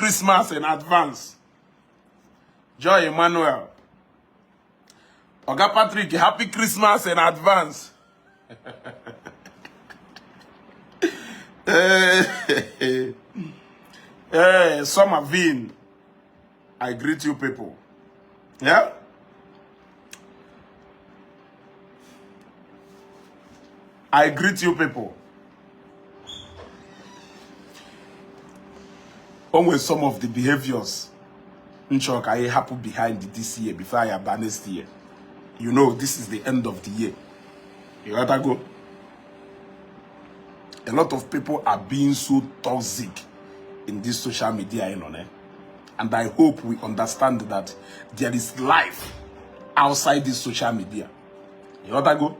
Christmas in advance. Joy Emmanuel. Oga Patrick, happy Christmas in advance. Summer Vin, I greet you people. Yeah? I greet you people. Always some of the behaviors I happen behind this year before I abandon this year. You know, this is the end of the year. You gotta go. A lot of people are being so toxic in this social media, you know, and I hope we understand that there is life outside this social media. You gotta go.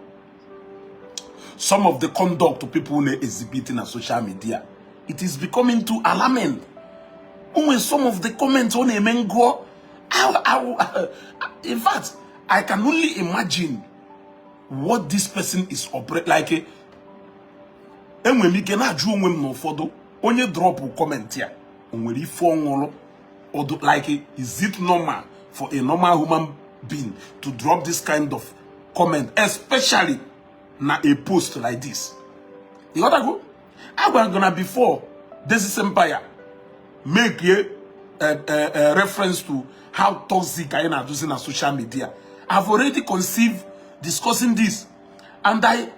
Some of the conduct people exhibiting on social media, it is becoming too alarming. When some of the comments on a go, in fact, I can only imagine what this person is operating like. And when we can do no photo, only drop a comment here. When we phone or do like, is it normal for a normal human being to drop this kind of comment, especially na a post like this? You gotta go. I was gonna before this is empire make a reference to how toxic I am using on social media. I've already conceived discussing this, and I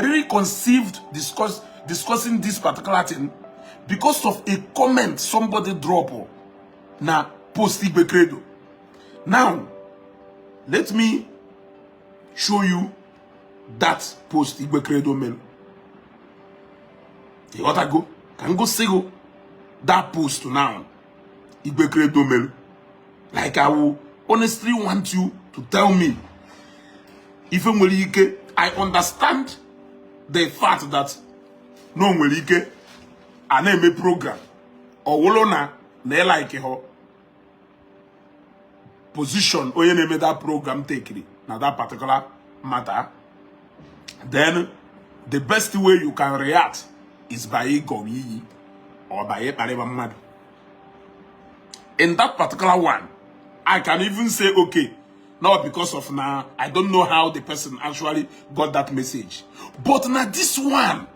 really conceived discussing this particular thing because of a comment somebody drop na post Igbo Credo. Now, let me show you that post Igbo Credo mail. You gotta go. Can go see go that post now. Igbo Credo mail. Like I will honestly want you to tell me if I understand the fact that no mwelike aneme program or wolona ne like her position or you that program take it now that particular matter, then the best way you can react is by going or by a. In that particular one, I can even say okay, not because of now I don't know how the person actually got that message, but now this one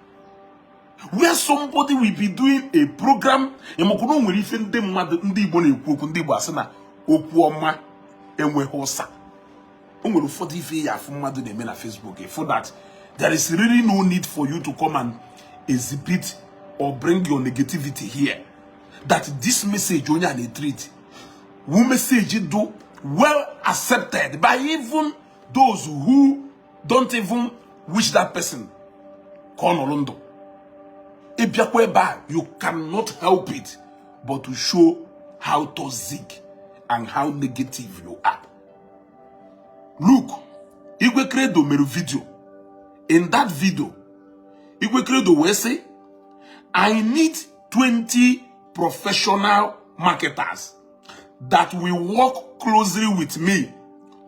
where somebody will be doing a program emokono nwere ife ndị mmadụ ndị Igbo na-ekwu okwu ndị Igbo asị na okwu ọma enweghị ụsa. O nwere ụfọdụ ife ya afụ mmadụ na-eme na Facebook for that there is really no need for you to come and exhibit or bring your negativity here. That this message only an treat who message it do well accepted by even those who don't even wish that person Konolondo. You cannot help it but to show how toxic and how negative you are. Look, Igbo Credo made a video. In that video, Igbo Credo will say, I need 20 professional marketers that will work closely with me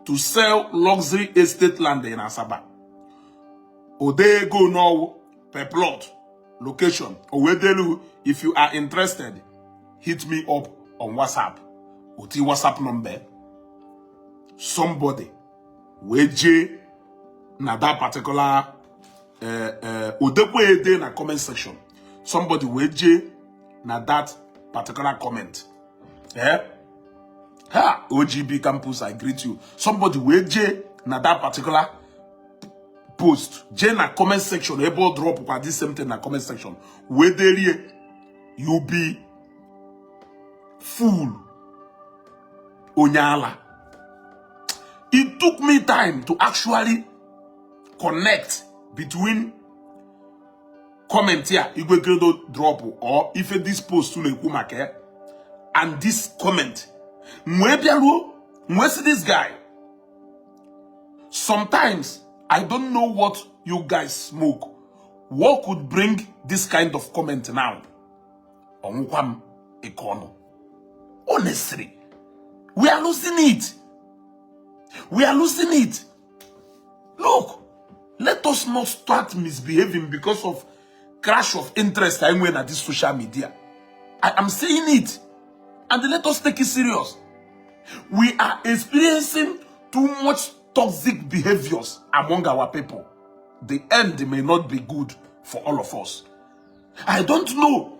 to sell luxury estate land in Asaba. Ode go now per plot, location, or whether if you are interested, hit me up on WhatsApp. Oti WhatsApp number. Somebody weje na that particular Odekwe ede na comment section. Somebody weje na that particular comment. Yeah? Ha, OGB campus, I greet you. Somebody weje na that particular post. J na comment section. Able drop kwa this same thing na comment section. Whether you be fool Onyala. It took me time to actually connect between comment here, Igbo Credo drop, or if this post to make and this comment. See this guy. Sometimes I don't know what you guys smoke. What could bring this kind of comment now? Honestly, we are losing it. We are losing it. Look, let us not start misbehaving because of crash of interest I went at this social media. I am saying it. And let us take it serious. We are experiencing too much toxic behaviors among our people. The end may not be good for all of us. I don't know.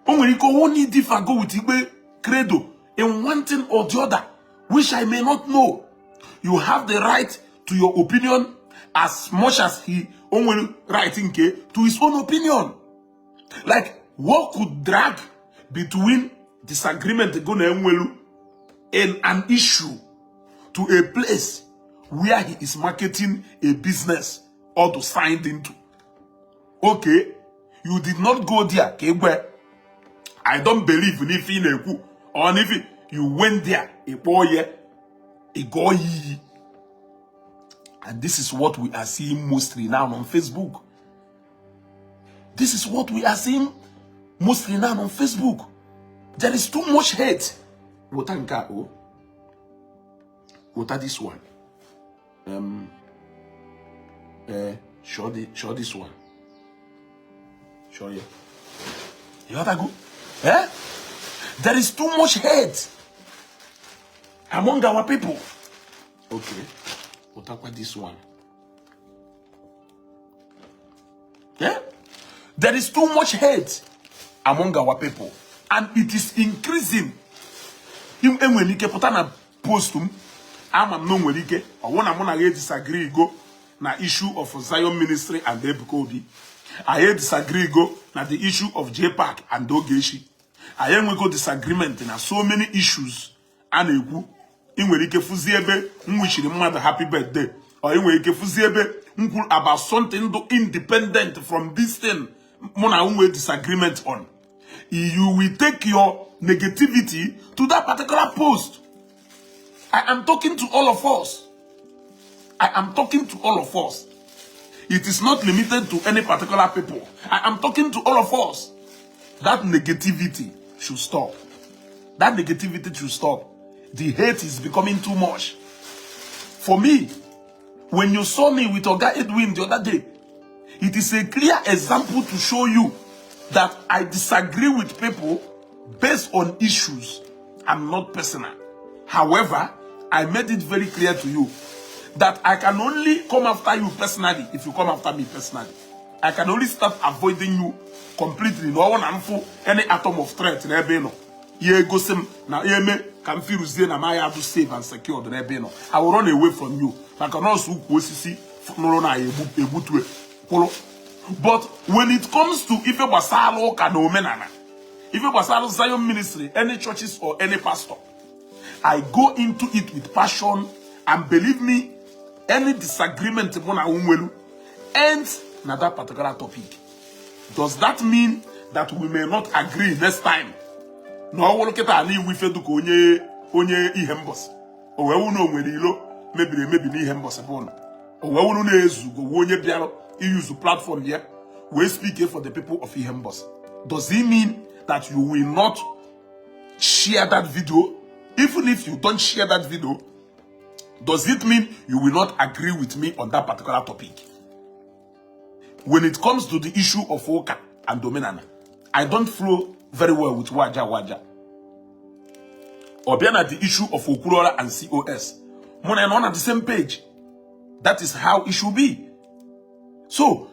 Only if I go with Igbo credo in one thing or the other, which I may not know. You have the right to your opinion as much as he only writing to his own opinion. Like, what could drag between disagreement in an issue to a place where he is marketing a business or to sign into? Okay, you did not go there. I don't believe in if you or if you went there, and this is what we are seeing mostly now on Facebook. This is what we are seeing mostly now on Facebook. There is too much hate. What this one? Show this one. Show you. You gotta go. Eh? There is too much hate among our people. Okay. What about this one? Yeah? There is too much hate among our people. And it is increasing. When you put on a postum, I'm no welike. Or when I'm disagree go na issue of Zion Ministry and Ebukobi. I disagree go na the issue of JPAC and Dogeshi. I am go disagreement in so many issues. And egu inwerike fuziebe nwishiri mmadụ happy birthday. Or inwerike fuziebe nkwu about something independent from this thing. Mona unwe disagreement on. You will take your negativity to that particular post. I am talking to all of us. I am talking to all of us. It is not limited to any particular people. I am talking to all of us. That negativity should stop. That negativity should stop. The hate is becoming too much. For me, when you saw me with Oga Edwin the other day, it is a clear example to show you that I disagree with people based on issues and not personal. However, I made it very clear to you that I can only come after you personally if you come after me personally. I can only start avoiding you completely. No one harmful any atom of threat. Ye go sim na ye me can feel na my have to save and secure the rebeno. I will run away from you. Like an also see no na but when it comes to if basalo kanomenana, if basalo Zion Ministry, any churches or any pastor, I go into it with passion, and believe me, any disagreement ends na that particular topic. Does that mean that we may not agree next time? No, we look at any we feel to onye ihembos. Or we know when you maybe ni ihembos upon. Or we know nezu go onye biaro use the platform here. We speak here for the people of ihembos. Does it mean that you will not share that video? Even if you don't share that video, does it mean you will not agree with me on that particular topic? When it comes to the issue of Oka and Dominana, I don't flow very well with Waja. Or being at the issue of Okurora and COS. When I'm on the same page, that is how it should be. So,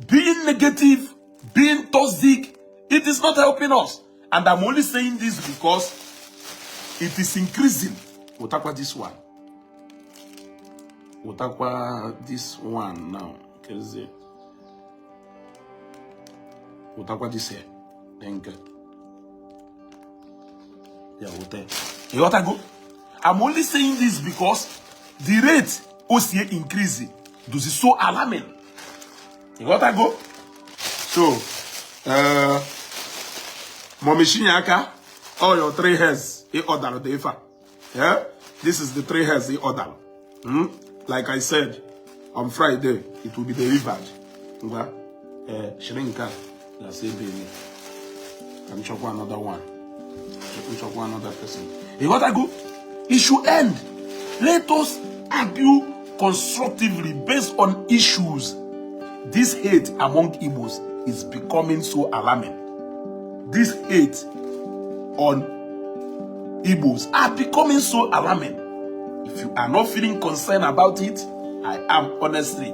being negative, being toxic, it is not helping us. And I'm only saying this because it is increasing. We'll talk about this one. We'll talk about this one now. We'll talk about this here. Thank you. Yeah, we'll tell you. You got to go. I'm only saying this because the rate OCA increasing. This is so alarming. You got to go. So, Mommy Shinyaka, all your 3 hairs, he order the Ifa. Yeah? This is the 3 hairs he order. Like I said, on Friday, it will be delivered. Shrinka, that's a baby. And chop another one. Chop another person. You got to go. It should end. Let us argue constructively based on issues. This hate among Igbos is becoming so alarming. This hate on Igbos are becoming so alarming. If you are not feeling concerned about it, I am honestly.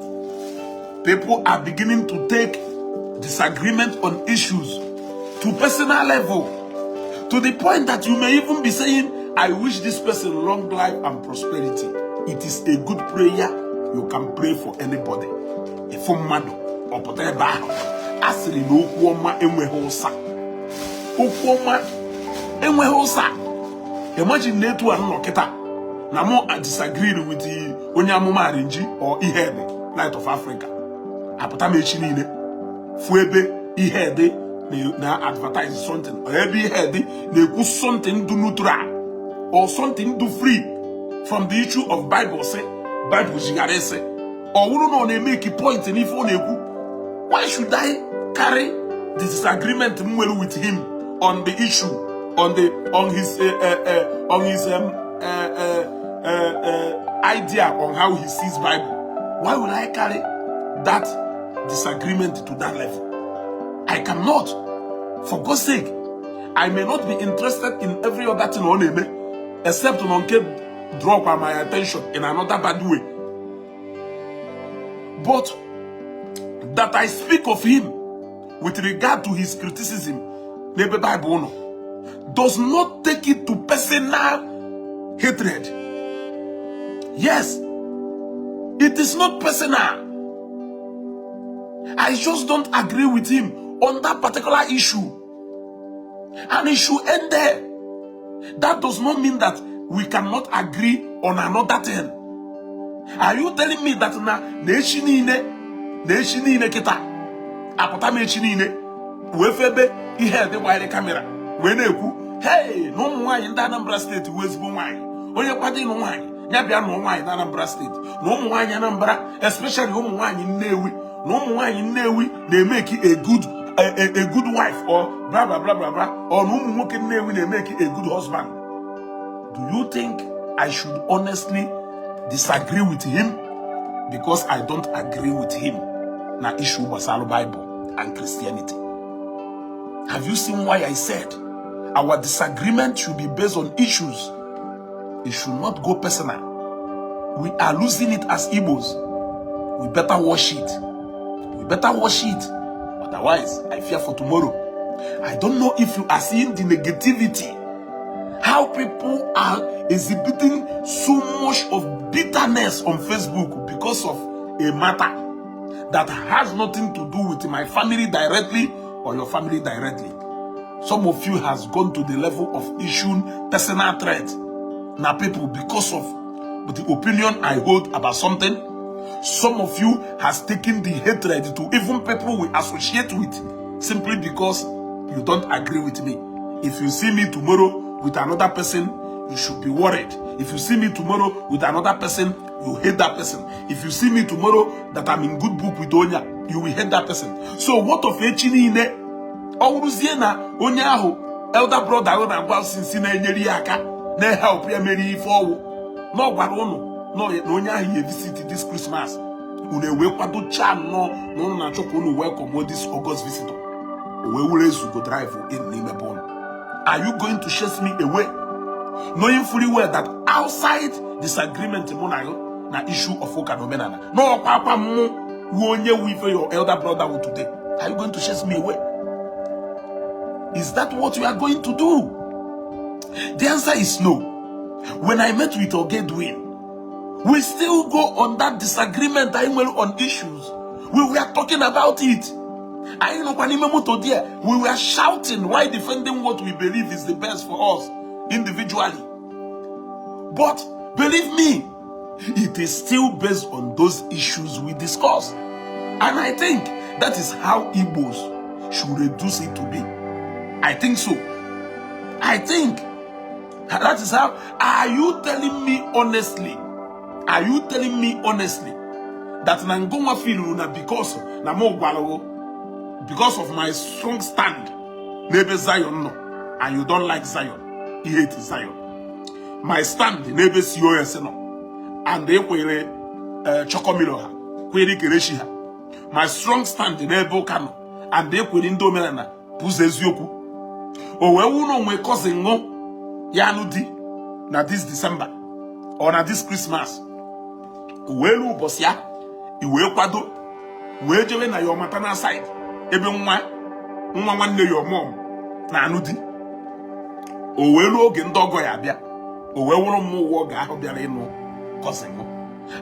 People are beginning to take disagreement on issues to personal level, to the point that you may even be saying, I wish this person long life and prosperity. It is a good prayer. You can pray for anybody. If you mad or whatever, asili no kuoma enwehosa. Ukuoma enwehosa. Imagine netu anoketa. Na mo disagree with the onyamuma arinji or ihede, Light of Africa. Apota mechi niile. Fuebe ihede na advertise something. Or every ihede na something do neutral or something do free from the issue of Bible say, Bible jigare say. Or we don't know they make a point in if why should I carry the disagreement with him on the issue, on his idea on how he sees Bible? Why will I carry that disagreement to that level? I cannot. For God's sake, I may not be interested in every other thing on him, except to draw my attention in another bad way. But that I speak of him with regard to his criticism, maybe Bible does not take it to personal hatred. Yes, it is not personal. I just don't agree with him on that particular issue. And it should end there. That does not mean that we cannot agree on another thing. Are you telling me that na neshini kita apota mechini ne wefebe ihe de wire camera we na ekwu hey no nwanyi nda Anambra State wezigbo nwanyi onye kwado inu nwanyi ya bia no nwanyi na Anambra State no nwanyi Anambra, especially ụmụ nwanyi Nnewi no nwanyi Nnewi they make a good wife or blah blah blah blah blah, or no ụmụ nwoke Nnewi they make a good husband. Do you think I should honestly disagree with him because I don't agree with him na issue basalo Bible and Christianity? Have you seen why I said our disagreement should be based on issues? It should not go personal. We are losing it as Igbos. We better wash it. We better wash it. Otherwise, I fear for tomorrow. I don't know if you are seeing the negativity. How people are exhibiting so much of bitterness on Facebook because of a matter that has nothing to do with my family directly or your family directly. Some of you has gone to the level of issuing personal threat. Now people, because of the opinion I hold about something, some of you has taken the hatred to even people we associate with simply because you don't agree with me. If you see me tomorrow with another person, you should be worried. If you see me tomorrow with another person, you hate that person. If you see me tomorrow that I'm in good book with Onya, you will hate that person. So what of echini ne? Oruziena Onyaho, elder brother ona gwa sinsi na enyeri aka na help ya meri ifo. No gwarono, no Onyaho ye visit this Christmas. Une we kwado charm no na choko unu welcome this August visitor. We will go drive in Nimebon. Are you going to chase me away? Knowing fully well that outside disagreement na issue of Okanomenana. No, Papa Mo, won't with your elder brother today. Are you going to chase me away? Is that what you are going to do? The answer is no. When I met with Ogedwin, we still go on that disagreement on issues. We were talking about it. We were shouting while defending what we believe is the best for us individually. But believe me, it is still based on those issues we discuss. And I think that is how Igbos should reduce it to be. I think so. I think that is how. Are you telling me honestly? Are you telling me honestly that Nangoma feel because na mo gwalo because of my strong stand, maybe Zion no, and you don't like Zion, you hate Zion. My stand, maybe COS no, and they query Chokomilo, query Kereshiha. My strong stand, maybe Kano, and they query Indomelana, Puzezioku. Oh, we no we causing no, Yanudi na this December or na this Christmas. Welu bosia, iwe kwado, we jewe na your maternal side. Ebe nwa nwanne your mom na anudi. O welu oge ndogo ya bia. O we wuru mu wo ga ahụ bịara ịnụ cousin mo.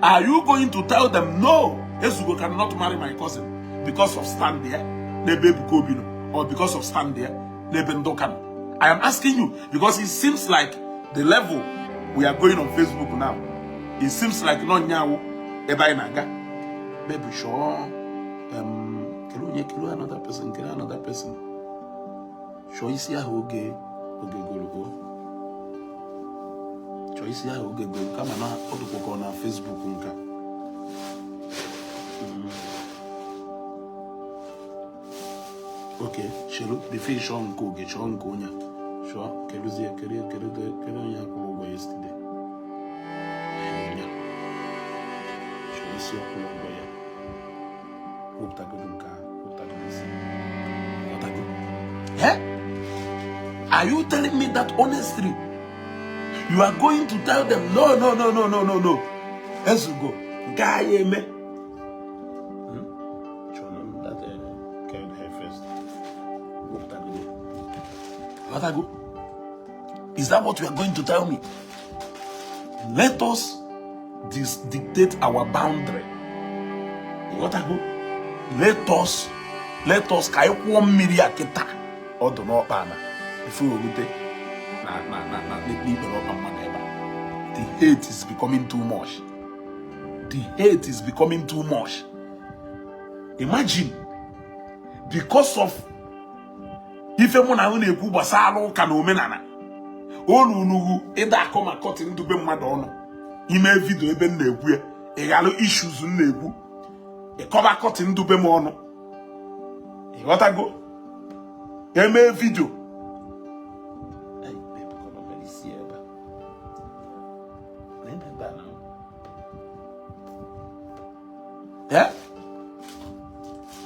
Are you going to tell them no? Ezugo cannot marry my cousin because of stand there, n'ebe Ebuka Obi no, or because of stand there, n'ebe Ndoka no? I am asking you because it seems like the level we are going on Facebook now. It seems like no nyawo eba inaga. Baby sure. Kilo another person. Sure isi ya oge go. Sure isi ya oge go. Kama na odukoko na Facebook nka. Okay, Shelu, before Sean go get Sean go nya. Sure, keruzi kere nya ko yesterday. Are you telling me that honestly? You are going to tell them no. Let's go. Guy me. Is that what you are going to tell me? Let us dictate our boundary. What I go? Let us kai 1 million kita or do not pana. If we will take the hate is becoming too much. The hate is becoming too much. Imagine because of if you want to ekwu gbasara ụka na omenala onunugu ịda akọma kọtin dube mmadụ ọnụ ime video ebe m na-ekwu ya ịghalụ issues m na-ekwu ịkọba kọtin dube m ọnụ ịghọtago eme video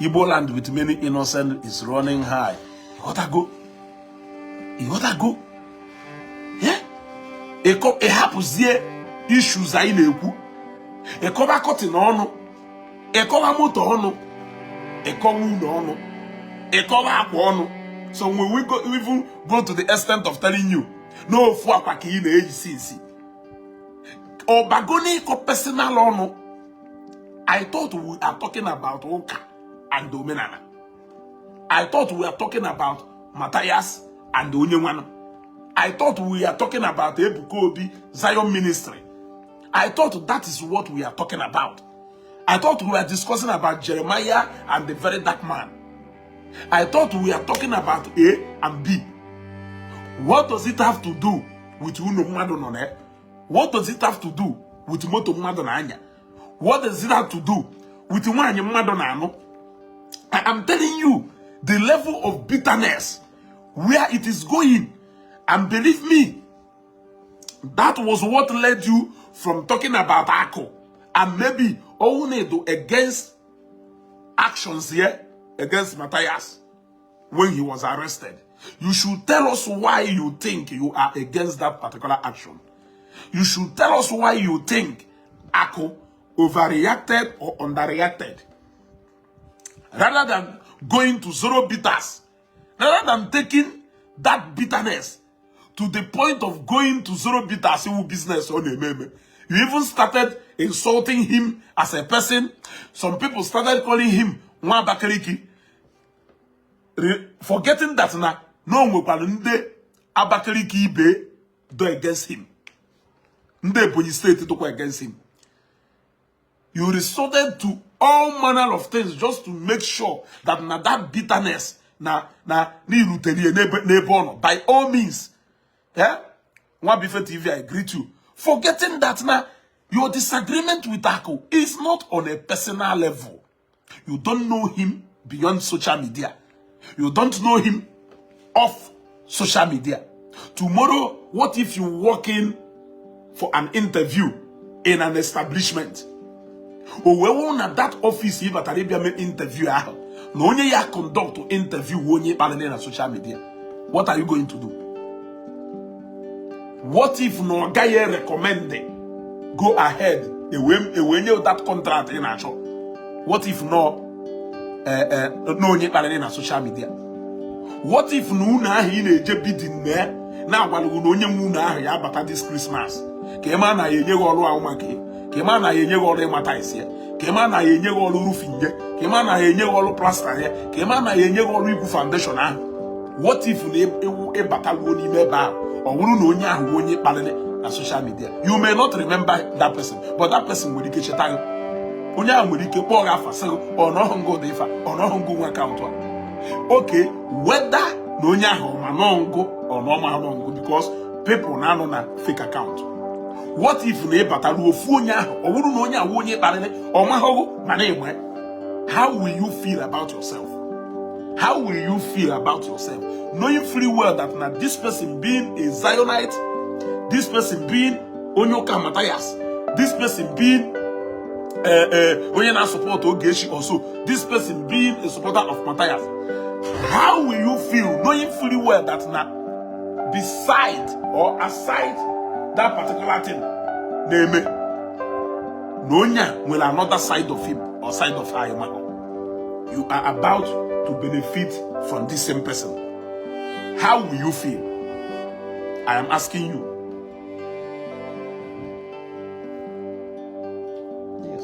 Igbo land with many innocent is running high. You gotta go. Yeah? It happens here. Issues are in a ku. A cover cotton on. A cover motor on. A cover on. A cover on. So when we even go to the extent of telling you, no for paki in the AGCC. Or bagoni ko personal on. I thought we are talking about Oka and Domenana. I thought we were talking about Matthias and Onyenwano. I thought we are talking about Ebuka Obi Zion Ministry. I thought that is what we are talking about. I thought we were discussing about Jeremiah and the very dark man. I thought we are talking about A and B. What does it have to do with Uno Madonone? What does it have to do with Moto Madonanya? What does it have to do with Wanya Madonano? I am telling you the level of bitterness where it is going. And believe me, that was what led you from talking about Akko and maybe Onedo against actions here against Matthias when he was arrested. You should tell us why you think you are against that particular action. You should tell us why you think Akko overreacted or underreacted. Rather than going to zero bitters, rather than taking that bitterness to the point of going to zero bitters in business on a meme. You even started insulting him as a person. Some people started calling him Nwa Abakaliki. Forgetting that na no nde Abakaliki ibe do against him. Nde Ebonyi State to go against him. You resorted to all manner of things just to make sure that na that bitterness na ni rutelie nebono. By all means, yeah. Nwabife TV, I greet you. Forgetting that now your disagreement with Akko is not on a personal level. You don't know him beyond social media. You don't know him off social media. Tomorrow, what if you walk in for an interview in an establishment? Or we at that office if at Arabia interview no only ya conduct to interview on social media. What are you going to do? What if no guy recommended? Go ahead. When you that contract in a shop. What if no na social media? What if no na he na bidding there? Now while we know you na ya bata this Christmas. Kema na yenye olu awumake. Kema na yenye olu mataisi. Kema na yenye olu roofing. Kema na yenye olu plaster. Kema na yenye olu ibu foundation. What if e bata woni meba or wonu no nya hu onye palele na social media? You may not remember that person, but that person will get time. Onya will get poor afa or no go defa or no go account. Okay, whether no nya hu manongo or no manongo, because people now know na fake account. What if ne bata lu ofu onya or wonu no nya hu onye palele or mahogo manenwe? How will you feel about yourself? How will you feel about yourself? Knowing fully well that now this person being a Zionite, this person being Onyoka Matthias, this person being Onyena support Ogeshi also, this person being a supporter of Matthias. How will you feel knowing fully well that now beside or aside that particular thing, name it, Nonya will another side of him or side of her. You are about to benefit from this same person. How will you feel? I am asking you. Yes.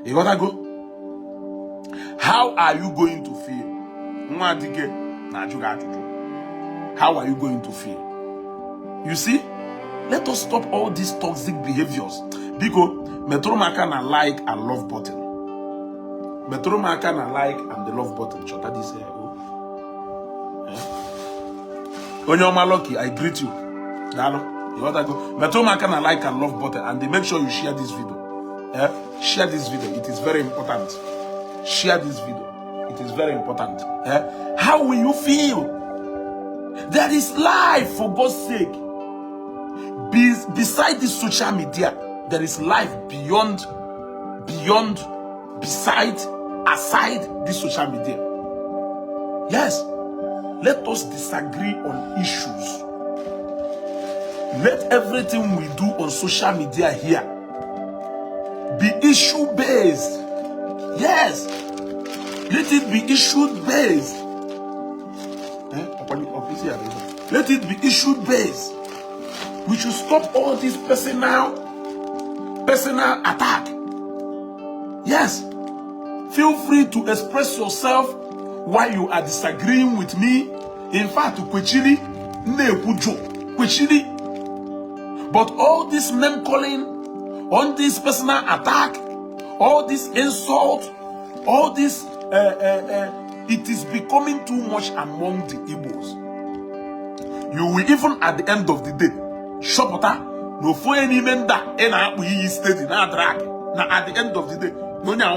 You gotta go. How are you going to feel? How are you going to feel? You see, let us stop all these toxic behaviors. Because Metromaka na like and love button. Metromaka na like and the love button. Chota this here. Onyoma Lucky, I greet you. Dalo. You gotta go. Metromaka na like and love button, and they make sure you share this video. Share this video. It is very important. Share this video. It is very important. How will you feel? There is life, for God's sake. Beside this social media, there is life beyond, beside, aside this social media. Yes. Let us disagree on issues. Let everything we do on social media here be issue-based. Yes. Let it be issue-based. Let it be issue-based. We should stop all this personal attack. Yes. Feel free to express yourself while you are disagreeing with me. In fact, Kwechili, but all this name calling, all this personal attack, all this insult, all this, it is becoming too much among the Igbos. You will even at the end of the day, Shopota, no for any men that we steady na drag. Now at the end of the day, no nya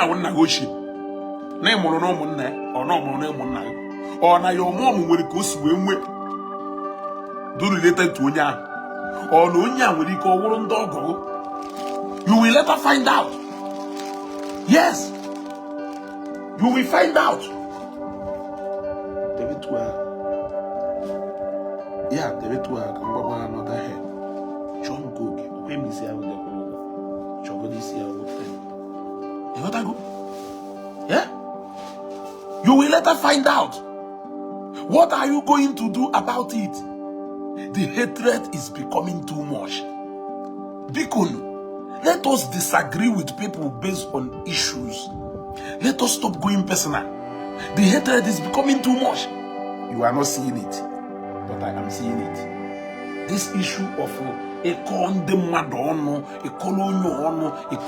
won't negotiate. Name or no money, or no money, or now your mom will go swim with. Do related to Onya, or no Onya will call one dog. You will later find out. Yes, you will find out. David yeah, David can go another head. John Cook, when we see how they go, Chobody see how they you gotta go. Yeah, you will later find out. What are you going to do about it? The hatred is becoming too much. Bikun, let us disagree with people based on issues. Let us stop going personal. The hatred is becoming too much. You are not seeing it, but I am seeing it. This issue of a condemnation, a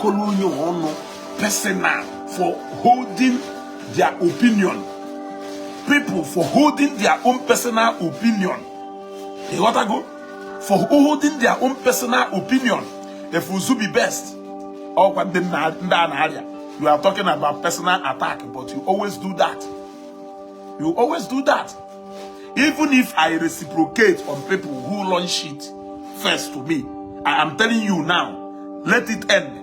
colonial personal for holding their opinion. People for holding their own personal opinion. You gotta go for holding their own personal opinion. If we be best, or what them area. You are talking about personal attack, but you always do that. You always do that. Even if I reciprocate on people who launch shit first to me, I am telling you now, let it end.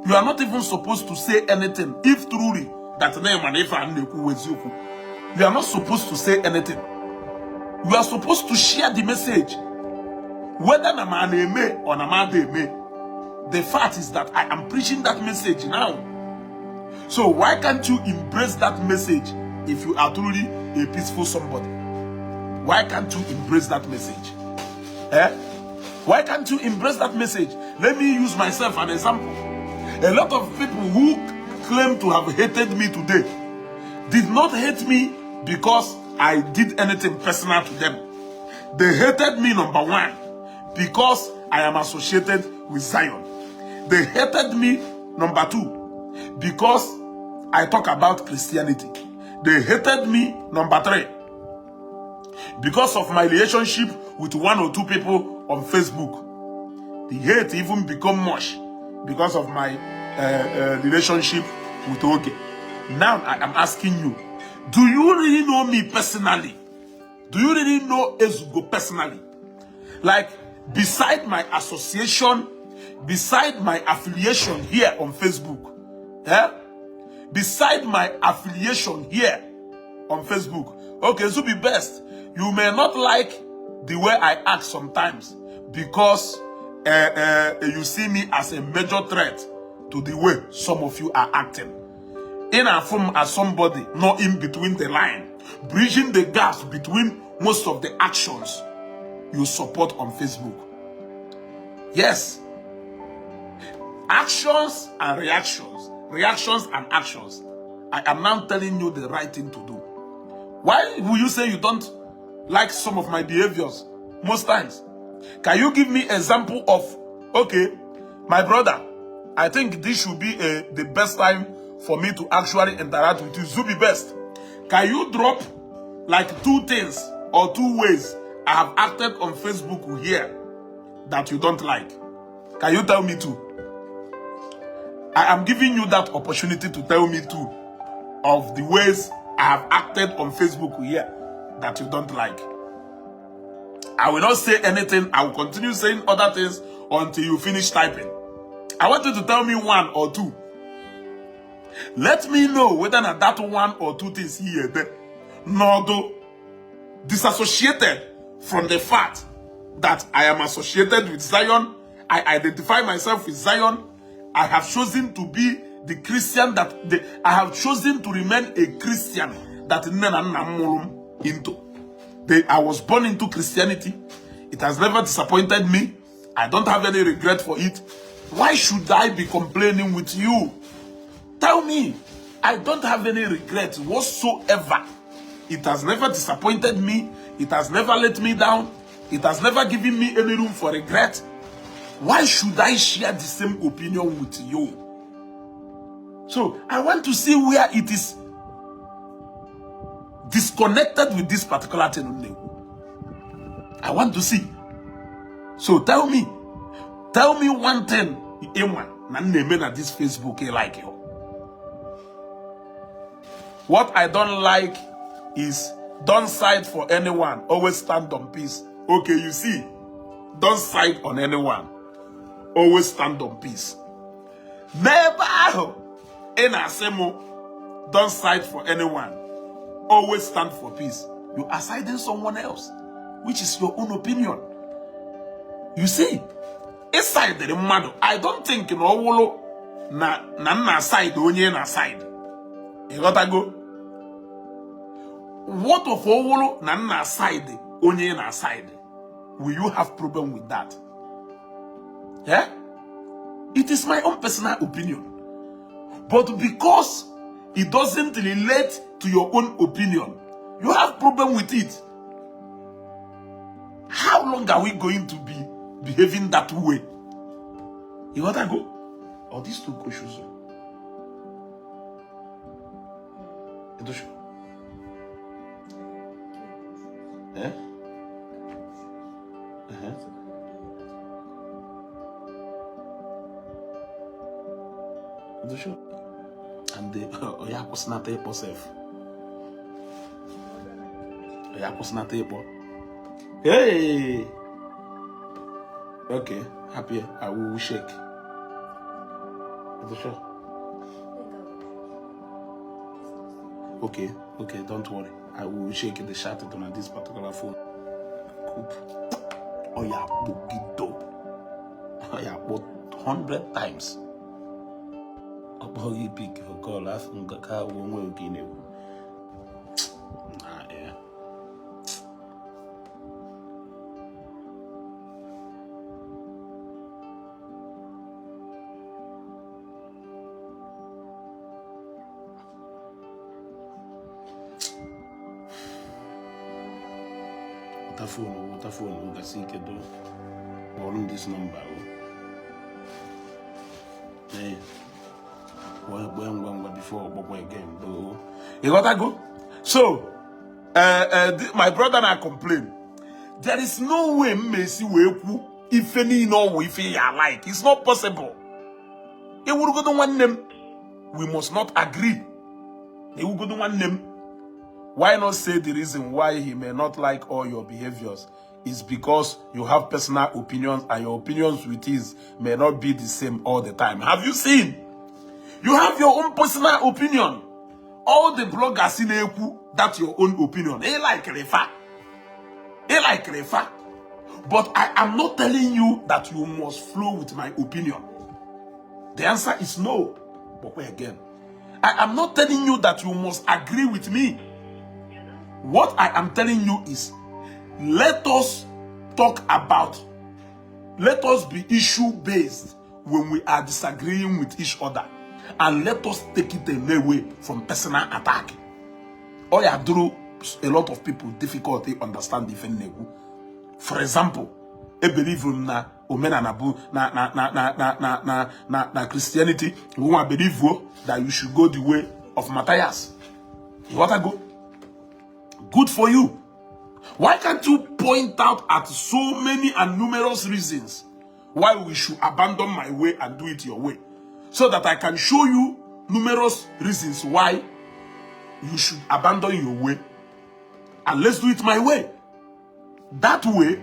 You are not even supposed to say anything. If truly that name and if you are not supposed to say anything. You are supposed to share the message. Whether Namane may or Namade may. The fact is that I am preaching that message now. So why can't you embrace that message if you are truly a peaceful somebody? Why can't you embrace that message? Eh? Why can't you embrace that message? Let me use myself an example. A lot of people who claim to have hated me today did not hate me because I did anything personal to them. They hated me, number one, because I am associated with Zion. They hated me, number two, because I talk about Christianity. They hated me, number three, because of my relationship with one or two people on Facebook. The hate even become much because of my relationship with Oge. Now I am asking you, do you really know me personally? Do you really know Ezugo personally? Like, beside my association, beside my affiliation here on Facebook, beside my affiliation here on Facebook, okay, Zubi Best, you may not like the way I act sometimes because you see me as a major threat to the way some of you are acting. In a form as somebody not in between the line, bridging the gaps between most of the actions you support on Facebook. Yes. Actions and reactions. Reactions and actions. I am now telling you the right thing to do. Why will you say you don't like some of my behaviors most times? Can you give me an example of, okay, my brother, I think this should be the best time for me to actually interact with you. Zubi Best, can you drop like 2 things or 2 ways I have acted on Facebook here that you don't like? Can you tell me 2? I am giving you that opportunity to tell me 2 of the ways I have acted on Facebook here that you don't like. I will not say anything. I will continue saying other things until you finish typing. I want you to tell me 1 or 2. Let me know whether that 1 or 2 things here, there, nor disassociated from the fact that I am associated with Zion. I identify myself with Zion. I have chosen to be the Christian that I have chosen to remain a Christian that into. I was born into Christianity. It has never disappointed me. I don't have any regret for it. Why should I be complaining with you? Tell me. I don't have any regret whatsoever. It has never disappointed me. It has never let me down. It has never given me any room for regret. Why should I share the same opinion with you? So, I want to see where it is disconnected with this particular thing. I want to see. So, tell me one thing. That this Facebook like you. What I don't like is don't side for anyone. Always stand on peace. Okay, you see, don't side on anyone. Always stand on peace. Never in a semo, don't side for anyone. Always stand for peace. You are siding someone else, which is your own opinion. You see, inside the mado, I don't think in all na side onye na side. You gotta go. What of all na side onye na side? Will you have problem with that? Yeah? It is my own personal opinion. But because it doesn't relate to your own opinion, you have problem with it. How long are we going to be behaving that way? You gotta go. Or these 2 questions. Eh? And the Oya was not able self. Oya was not able. Hey! Okay, happy. I will shake. Sure. Okay, don't worry. I will shake the shot on this particular phone. Coop. Oya Bugito. Oya 100 times. About you pick for call us and car won't work in you. Water phone, we can see it on this number. Hey, when before again, though. You got to go. So, my brother and I complain. There is no way Messi will if any no if he like. It's not possible. He will go to one name. We must not agree. He will go to one name. Why not say the reason why he may not like all your behaviors is because you have personal opinions and your opinions with his may not be the same all the time. Have you seen? You have your own personal opinion. All the bloggers in Eku, that's your own opinion. They like Refa. They like Refa. But I am not telling you that you must flow with my opinion. The answer is no. But wait again. I am not telling you that you must agree with me. What I am telling you is, let us talk about, let us be issue-based when we are disagreeing with each other. And let us take it away from personal attack. Or you drew a lot of people difficulty understand different negu. For example, a believer na omena na Christianity, we want to believe that you should go the way of Matthias. You want to go? Good for you. Why can't you point out at so many and numerous reasons why we should abandon my way and do it your way? So that I can show you numerous reasons why you should abandon your way. And let's do it my way. That way,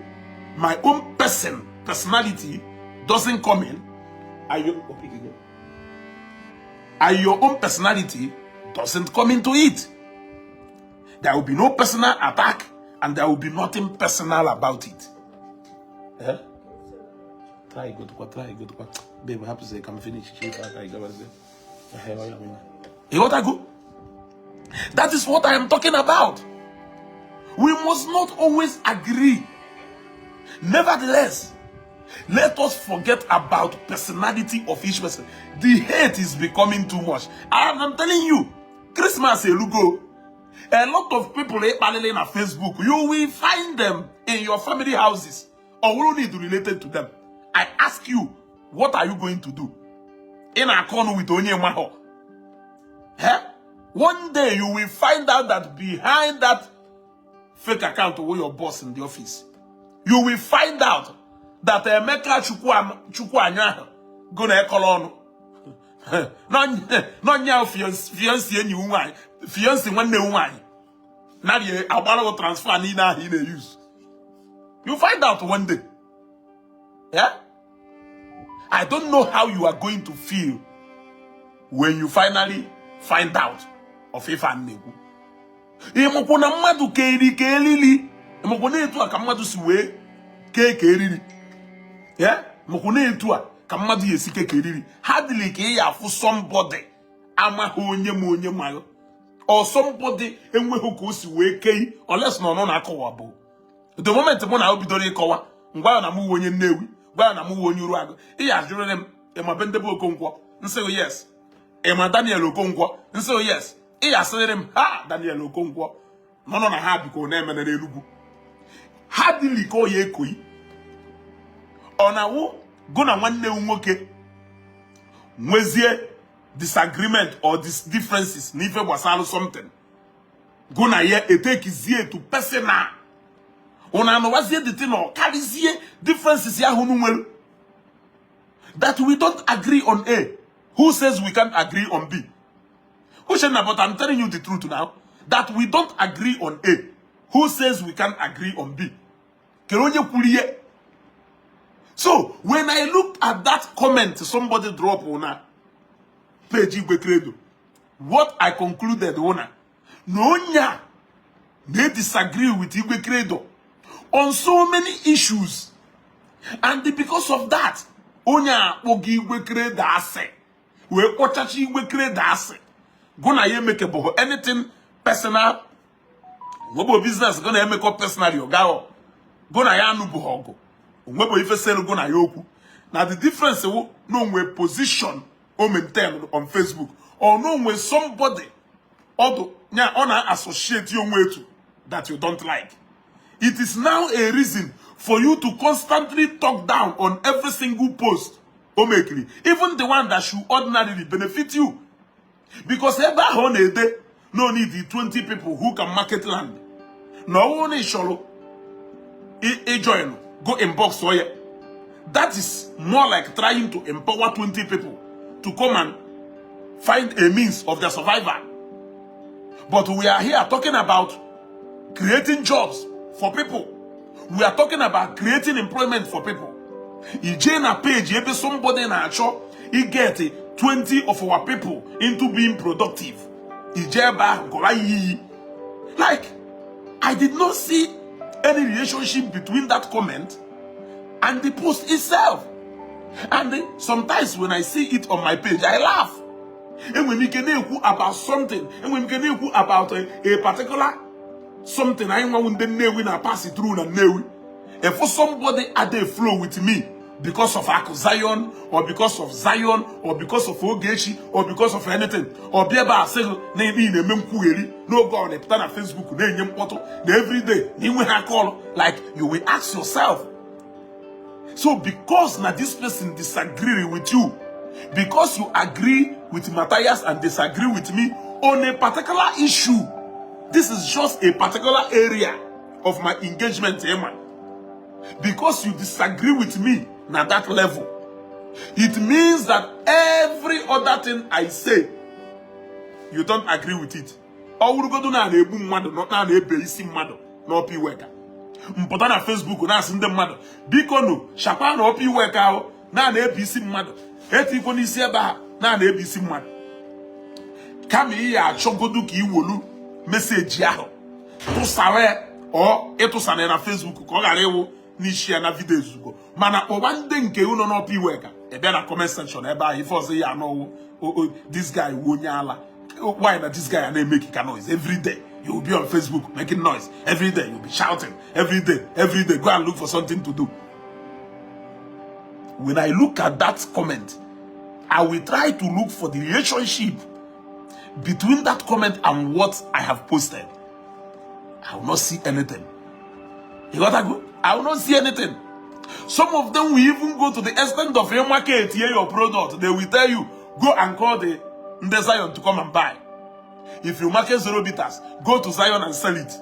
my own personality doesn't come in. And your own personality doesn't come into it. There will be no personal attack, and there will be nothing personal about it. Eh? Try go to babe, I have to say, come finish. You want to go? That is what I am talking about. We must not always agree. Nevertheless, let us forget about personality of each person. The hate is becoming too much. I'm telling you, Christmas, a lot of people on Facebook, you will find them in your family houses or will need to related to them. I ask you, what are you going to do? In a corner with Onye Maho. One day you will find out that behind that fake account where your boss in the office, you will find out that Emeka Chukwanya gonna call on. No nya fiancé ni woman, fiancé one ne woman. Now the abalo transfer ni na he use. You find out one day. Yeah? I don't know how you are going to feel when you finally find out of if I'm negu. Imokona madu kelili. Imokona etu akamadu siwe kelili. Yeah? Imokona etu akamadu yesike kelili. Hardly ke ya for somebody ama honye monye mayo. Or somebody enwe hoko siwe kei unless no na akowabo. The moment mo na obidori kowa, ngwa na mu wonye newi, ngwa na mu wonye ruago. Iya jure dem e ma bendebo okonkwo. Nse yes. E ma Daniel Okonkwo. Nse yes. Iya selem ha Daniel Okonkwo. No na ha biko na emene na elugu. Hardly ko ye koi. Ona wo go na nwanne nwoke. Nwezie disagreement or differences n'ife gbasara something. Go na ye etekizie to personal. Ona no wazie the thing or carriezie differences ya hunu nwelu. That we don't agree on A. Who says we can't agree on B? Oshena, but I'm telling you the truth now. That we don't agree on A. Who says we can agree on B? So, when I looked at that comment somebody dropped on a page, what I concluded, no, they disagree with Igwe Credo on so many issues. And because of that, Onya Ogi Igwe Credo ase. We Ochachi Igwe Credo ase. Gonna ye make a anything personal. Wobo business gonna make up personally or gao. Gonna ya no buhogo. Wobo ife sell gonna yoku. Now the difference no we position or maintain on Facebook or no when somebody or nya associate your way to that you don't like. It is now a reason for you to constantly talk down on every single post. Even the one that should ordinarily benefit you. Because ever on a day, no need the 20 people who can market land. No one is shallow. Join, go inbox for you. That is more like trying to empower 20 people to come and find a means of their survival. But we are here talking about creating jobs for people. We are talking about creating employment for people. In a page, if somebody in a shop, he get 20 of our people into being productive. Like, I did not see any relationship between that comment and the post itself. And sometimes when I see it on my page, I laugh. And when we can talk about something, and when we can talk about a particular something, I want to know when I pass it through and know. And for somebody at the flow with me, because of Zion, or because of Zion, or because of Ogechi, or because of anything, or be able to say, no go on a Facebook, every day, you will have call, like you will ask yourself. So because now this person disagree with you, because you agree with Matthias and disagree with me on a particular issue, this is just a particular area of my engagement, man. Because you disagree with me at that level, it means that every other thing I say, you don't agree with it. Mpota na Facebook na asinde mmadu biko no shakwa na opi work ahụ na ebisi mmadu eti iko n'isi ebe ha na ebisi mmadu kama ihe achọgodu ka iwolu message ahụ tụsawe o ịtụsana na Facebook ka ọ ghara iwu n'ishi ya na video zugo mana kpọwa ndị nke uno na opi work ebe na comment section ebe ahụ ife ọzọ ya no this guy onye ala why na this guy na make noise every day. You will be on Facebook making noise. Every day you'll be shouting. Every day. Go and look for something to do. When I look at that comment, I will try to look for the relationship between that comment and what I have posted. I will not see anything. You got that good? I will not see anything. Some of them will even go to the extent of your market, hear your product. They will tell you, go and call the Zion to come and buy. If you market 0 bitters, go to Zion and sell it.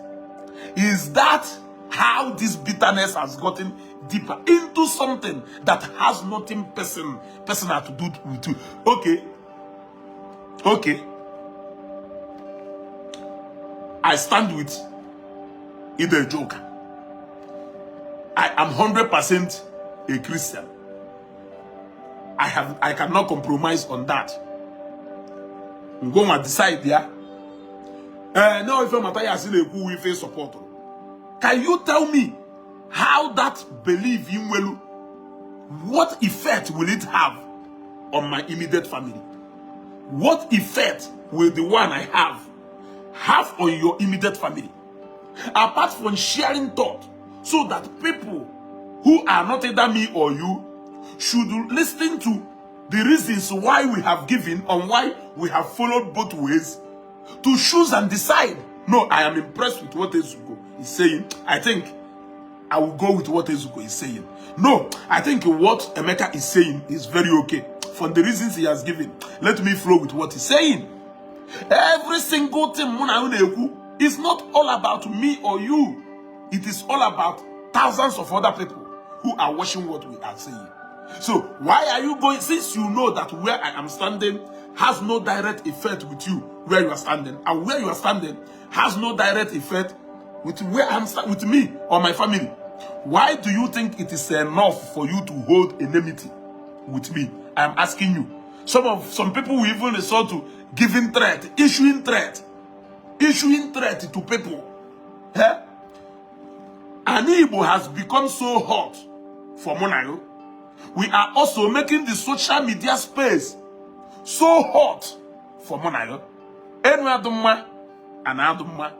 Is that how this bitterness has gotten deeper into something that has nothing personal to do with you? Okay. I stand with either joker. I am 100% a Christian. I cannot compromise on that. I'm going to decide there. No, if Matthias is a face support. Can you tell me how that belief in Welu, what effect will it have on my immediate family? What effect will the one I have on your immediate family? Apart from sharing thought, so that people who are not either me or you should listen to the reasons why we have given and why we have followed both ways to choose and decide. No, I am impressed with what Ezugo is saying. I think I will go with what Ezugo is saying. No, I think what Emeka is saying is very okay. For the reasons he has given, let me flow with what he's saying. Every single thing is not all about me or you. It is all about thousands of other people who are watching what we are saying. So why are you going, since you know that where I am standing has no direct effect with you, where you are standing, and where you are standing has no direct effect with where I'm with me or my family. Why do you think it is enough for you to hold enmity with me? I am asking you. Some people will even resort to giving threat, issuing threat to people. Eh? And Igbo has become so hot for Monayo. We are also making the social media space so hot for Monayo. Enu adumma, anadumma,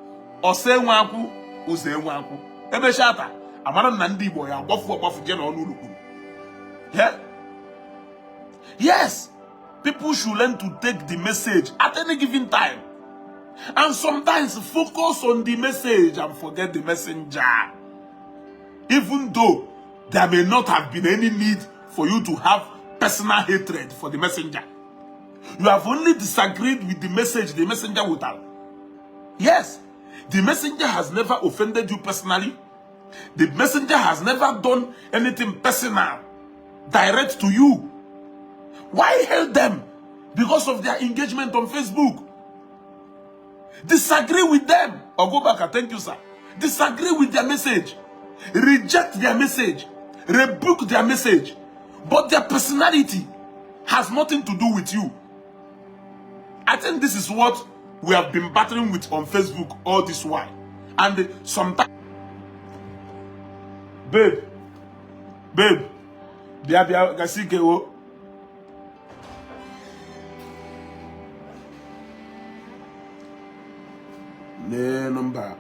ose nwaku, ose nwaku. Ebe shata, amara na ndi Igbo ya gbofu je na onu ulukuru. Yeah? Yes, people should learn to take the message at any given time. And sometimes focus on the message and forget the messenger. Even though there may not have been any need for you to have personal hatred for the messenger. You have only disagreed with the message the messenger would have. Yes, the messenger has never offended you personally. The messenger has never done anything personal, direct to you. Why hate them? Because of their engagement on Facebook. Disagree with them. Or go back and thank you, sir. Disagree with their message. Reject their message. Rebuke their message. But their personality has nothing to do with you. I think this is what we have been battling with on Facebook all this while. And sometimes... Babe. Bia, gasike o. Number.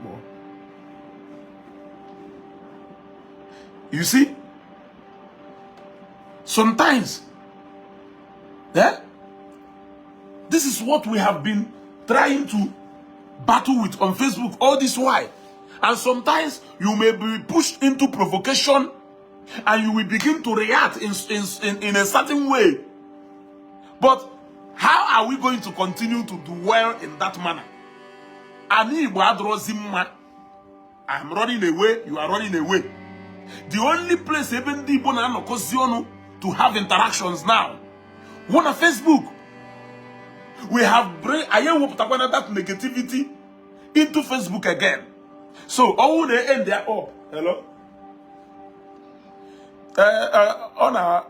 You see, sometimes, this is what we have been trying to battle with on Facebook all this while. And sometimes you may be pushed into provocation and you will begin to react in a certain way. But how are we going to continue to dwell in that manner? I'm running away, you are running away. The only place even to have interactions now, one on Facebook. We have bring that negativity into Facebook again. So all they end there up. Hello? On our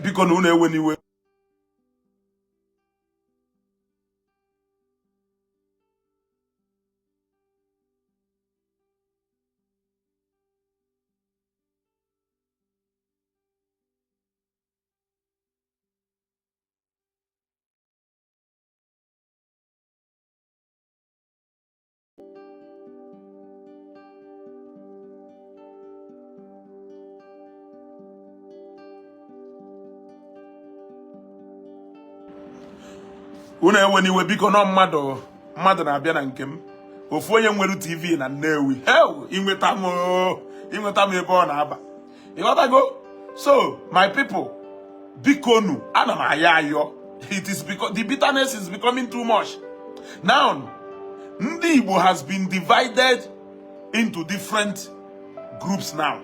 Because no one anyway. Una eweniwe biko no mmadụ na-abịa na nke m ofu onye nwere TV na Nnewi inweta m ebe ọ na-aba ịghọtago. So my people biko nu ana m ayọ it is because the bitterness is becoming too much now. Ndị Igbo has been divided into different groups now.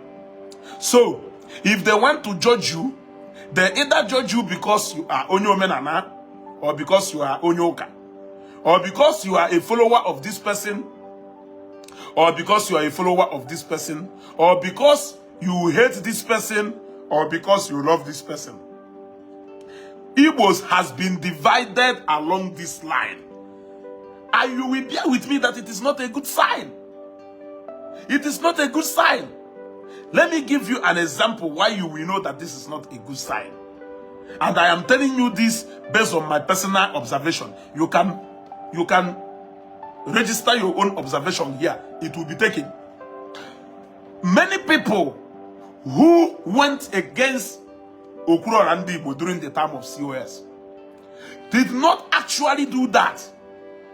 So if they want to judge you, they either judge you because you are onye omenana, or because you are onyoka, or because you are a follower of this person, or because you are a follower of this person, or because you hate this person, or because you love this person. Igbos has been divided along this line. And you will bear with me that it is not a good sign. It is not a good sign. Let me give you an example why you will know that this is not a good sign. And I am telling you this based on my personal observation. You can register your own observation here. It will be taken. Many people who went against Okurora and Igbo during the time of COS did not actually do that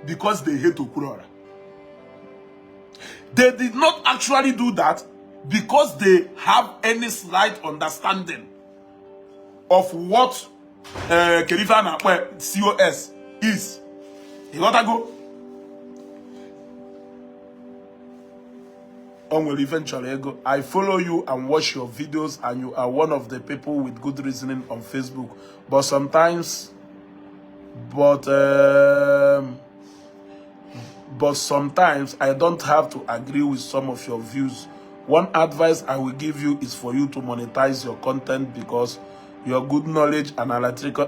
because they hate Okurora. They did not actually do that because they have any slight understanding of what COS is. You gotta go. Will eventually go. I follow you and watch your videos, and you are one of the people with good reasoning on Facebook. But sometimes I don't have to agree with some of your views. One advice I will give you is for you to monetize your content, because your good knowledge and analytical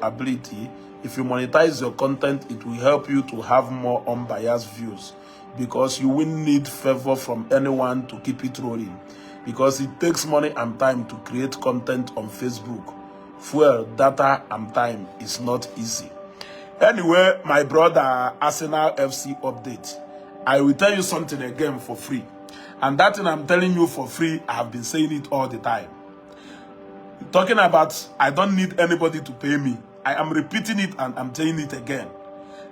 ability, if you monetize your content, it will help you to have more unbiased views, because you will need favor from anyone to keep it rolling, because it takes money and time to create content on Facebook. Fuel, data, and time is not easy. Anyway, my brother, Arsenal FC update. I will tell you something again for free. And that thing I'm telling you for free, I have been saying it all the time. Talking about, I don't need anybody to pay me. I am repeating it and I'm saying it again.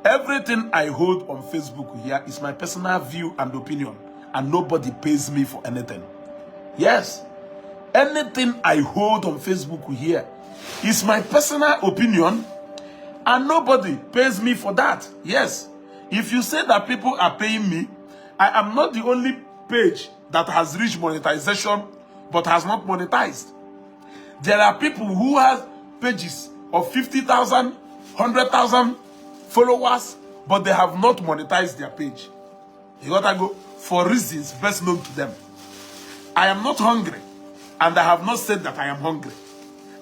Everything I hold on Facebook here is my personal view and opinion, and nobody pays me for anything. Yes, anything I hold on Facebook here is my personal opinion, and nobody pays me for that. Yes, if you say that people are paying me, I am not the only page that has reached monetization but has not monetized. There are people who have pages of 50,000, 100,000 followers, but they have not monetized their page. You gotta go for reasons best known to them. I am not hungry, and I have not said that I am hungry.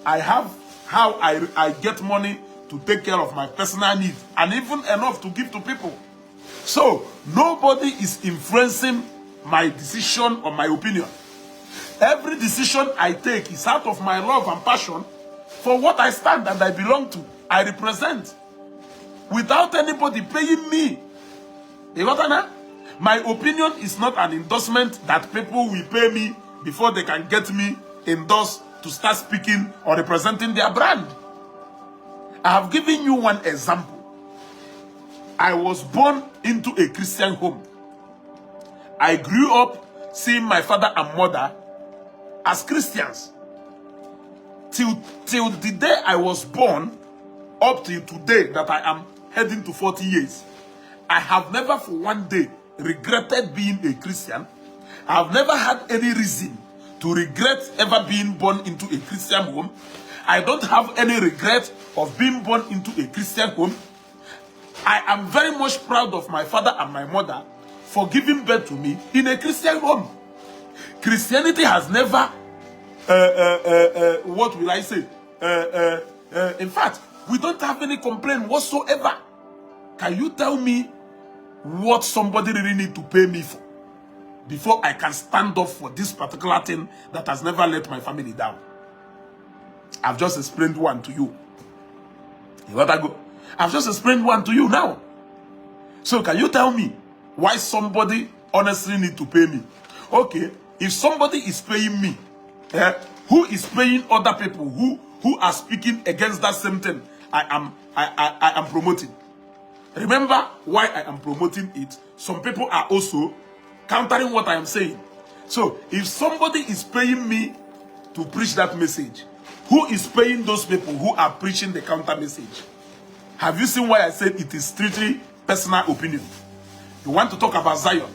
I have how I get money to take care of my personal needs, and even enough to give to people. So nobody is influencing my decision or my opinion. Every decision I take is out of my love and passion for what I stand and I belong to, I represent, without anybody paying me. You got that? My opinion is not an endorsement that people will pay me before they can get me endorsed to start speaking or representing their brand. I have given you one example. I was born into a Christian home. I grew up seeing my father and mother as Christians. Till the day I was born, up till today that I am heading to 40 years, I have never for one day regretted being a Christian. I have never had any reason to regret ever being born into a Christian home. I don't have any regret of being born into a Christian home. I am very much proud of my father and my mother for giving birth to me in a Christian home. Christianity has never, what will I say? In fact, we don't have any complaint whatsoever. Can you tell me what somebody really need to pay me for before I can stand up for this particular thing that has never let my family down? I've just explained one to you. You gotta go. I've just explained one to you now. So can you tell me why somebody honestly need to pay me? Okay, if somebody is paying me, who is paying other people who are speaking against that same thing I am promoting? Remember why I am promoting it. Some people are also countering what I am saying. So if somebody is paying me to preach that message, who is paying those people who are preaching the counter message? Have you seen why I said it is strictly personal opinion? You want to talk about Zion?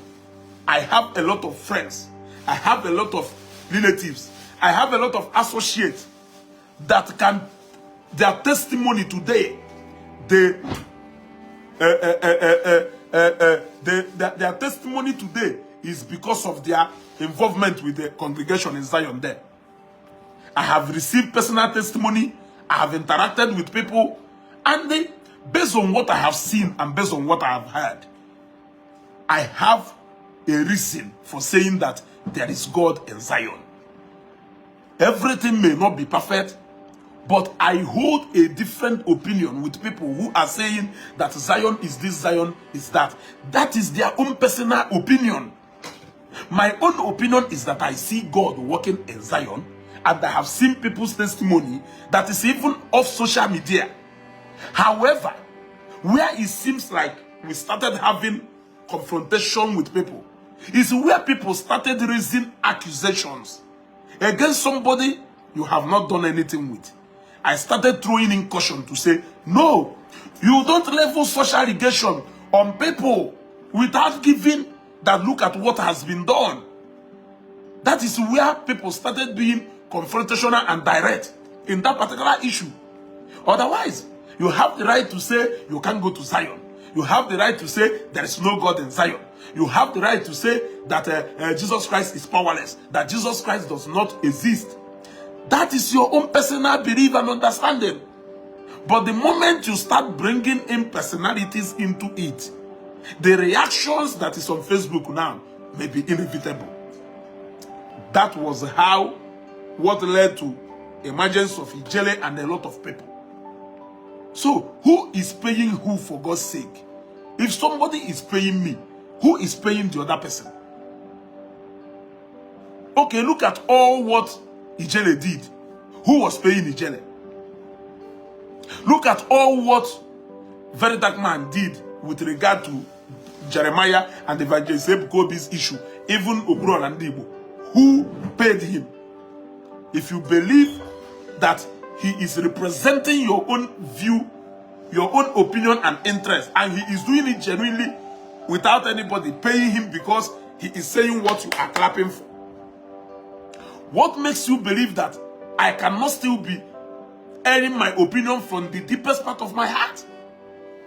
I have a lot of friends. I have a lot of relatives. I have a lot of associates that can, their testimony today, their testimony today is because of their involvement with the congregation in Zion there. I have received personal testimony. I have interacted with people, and based on what I have seen and based on what I have heard, I have a reason for saying that there is God in Zion. Everything may not be perfect, but I hold a different opinion with people who are saying that Zion is this, Zion is that. That is their own personal opinion. My own opinion is that I see God working in Zion, and I have seen people's testimony that is even off social media. However, where it seems like we started having confrontation with people is where people started raising accusations against somebody you have not done anything with. I started throwing in caution to say, no, you don't level such allegation on people without giving that look at what has been done. That is where people started being confrontational and direct in that particular issue. Otherwise, you have the right to say you can't go to Zion. You have the right to say there is no God in Zion. You have the right to say that Jesus Christ is powerless, that Jesus Christ does not exist. That is your own personal belief and understanding. But the moment you start bringing in personalities into it, the reactions that is on Facebook now may be inevitable. That was what led to emergence of Ijele and a lot of people. So, who is paying who, for God's sake? If somebody is paying me, who is paying the other person? Okay, look at all what Ijele did. Who was paying Ijele? Look at all what Very Dark Man did with regard to Jeremiah and Evangelist Ebukobi's issue, even Obro and Igbo. Who paid him? If you believe that he is representing your own view, your own opinion and interest, and he is doing it genuinely without anybody paying him because he is saying what you are clapping for, what makes you believe that I cannot still be airing my opinion from the deepest part of my heart?